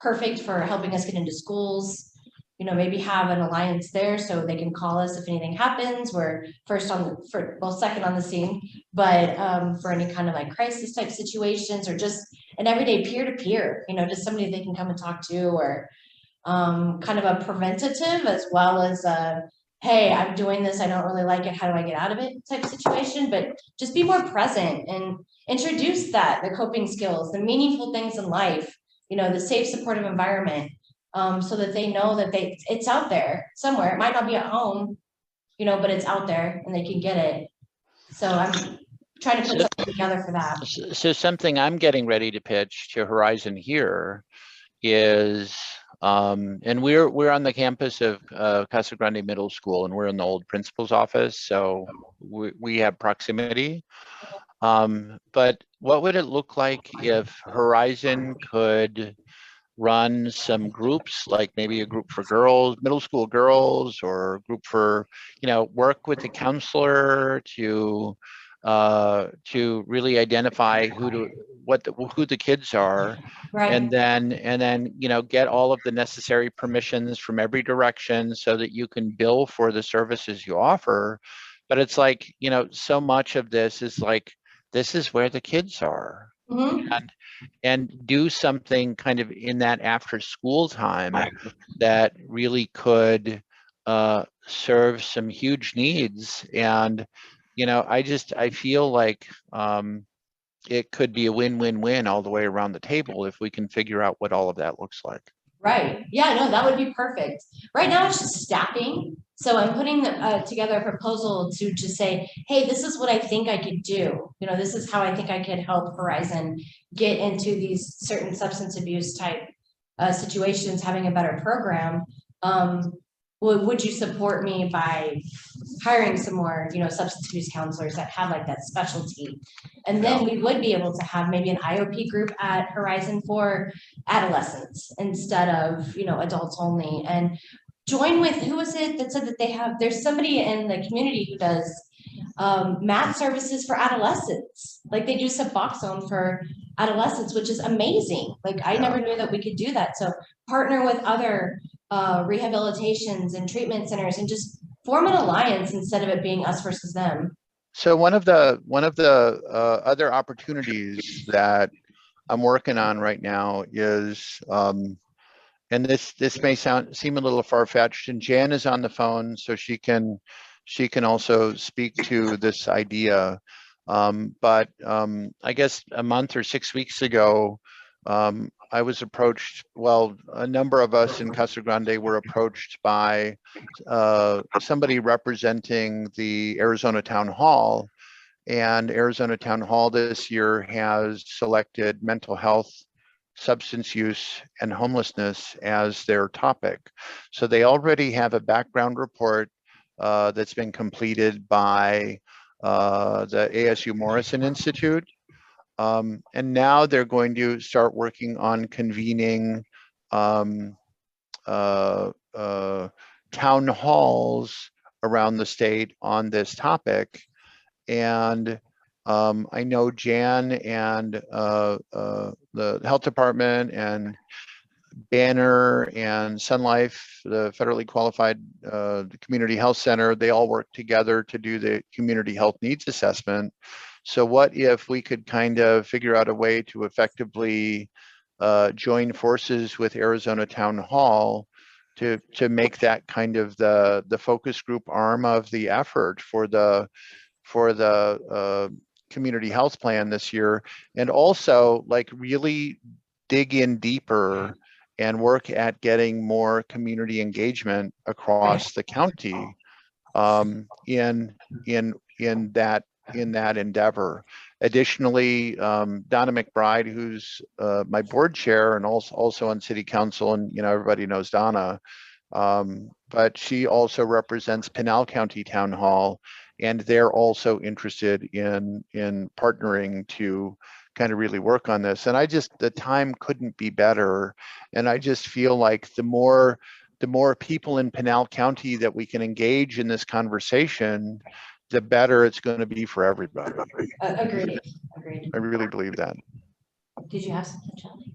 Speaker 12: perfect for helping us get into schools. You know, maybe have an alliance there so they can call us if anything happens. We're second on the scene, but for any kind of like crisis type situations, or just an everyday peer-to-peer, you know, just somebody they can come and talk to, or kind of a preventative as well as a, hey, I'm doing this, I don't really like it, how do I get out of it type situation. But just be more present and introduce the coping skills, the meaningful things in life, you know, the safe, supportive environment, so that they know that it's out there somewhere. It might not be at home, you know, but it's out there and they can get it. So I'm trying to put something together for that.
Speaker 3: So something I'm getting ready to pitch to Horizon here is, and we're on the campus of Casa Grande Middle School, and we're in the old principal's office, so we have proximity. But what would it look like if Horizon could run some groups, like maybe a group for girls, middle school girls, or a group for, you know, work with the counselor to really identify who the kids are,
Speaker 12: right.
Speaker 3: and then you know, get all of the necessary permissions from every direction so that you can bill for the services you offer. But it's like, you know, so much of this is like, this is where the kids are.
Speaker 12: Mm-hmm.
Speaker 3: And do something kind of in that after school time that really could serve some huge needs. And, you know, I feel like it could be a win-win-win all the way around the table if we can figure out what all of that looks like.
Speaker 12: Right. Yeah, no, that would be perfect. Right now it's just staffing. So I'm putting together a proposal to just say, hey, this is what I think I could do. You know, this is how I think I could help Horizon get into these certain substance abuse type situations, having a better program. would you support me by hiring some more, substance abuse counselors that have like that specialty? And then we would be able to have maybe an IOP group at Horizon for adolescents instead of, adults only. And join with, who was it that said that there's somebody in the community who does mat services for adolescents. Like they do Suboxone for adolescents, which is amazing. Like I never knew that we could do that. So partner with other rehabilitations and treatment centers and just form an alliance instead of it being us versus them.
Speaker 3: So one of the other opportunities that I'm working on right now is, and this may seem a little far-fetched, and Jan is on the phone, so she can also speak to this idea. But I guess a month or 6 weeks ago, I was approached, well, a number of us in Casa Grande were approached by somebody representing the Arizona Town Hall. And Arizona Town Hall this year has selected mental health, substance use, and homelessness as their topic. So they already have a background report that's been completed by the ASU Morrison Institute. And now they're going to start working on convening town halls around the state on this topic. And I know Jan and the health department and Banner and Sun Life, the federally qualified community health center, they all work together to do the community health needs assessment. So what if we could kind of figure out a way to effectively join forces with Arizona Town Hall to make that kind of the focus group arm of the effort for the community health plan this year, and also like really dig in deeper and work at getting more community engagement across the county in that endeavor. Additionally, Donna McBride, who's my board chair and also on city council, and everybody knows Donna, but she also represents Pinal County Town Hall, and they're also interested in partnering to kind of really work on this. And the time couldn't be better. And I just feel like the more people in Pinal County that we can engage in this conversation, the better it's going to be for everybody.
Speaker 12: Agreed.
Speaker 3: I really believe that.
Speaker 12: Did you have something, Charlie?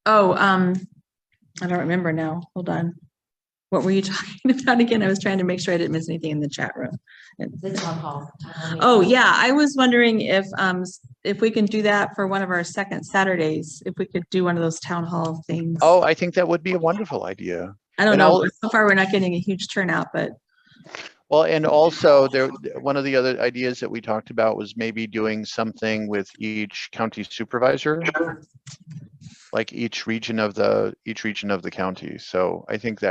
Speaker 1: Oh, I don't remember now. Hold on. What were you talking about again? I was trying to make sure I didn't miss anything in the chat room.
Speaker 12: The town hall.
Speaker 1: Oh yeah, I was wondering if we can do that for one of our second Saturdays, if we could do one of those town hall things.
Speaker 3: Oh, I think that would be a wonderful idea.
Speaker 1: I don't know. So far, we're not getting a huge turnout, but.
Speaker 3: Well, and also one of the other ideas that we talked about was maybe doing something with each county supervisor, like each region of the county. So I think that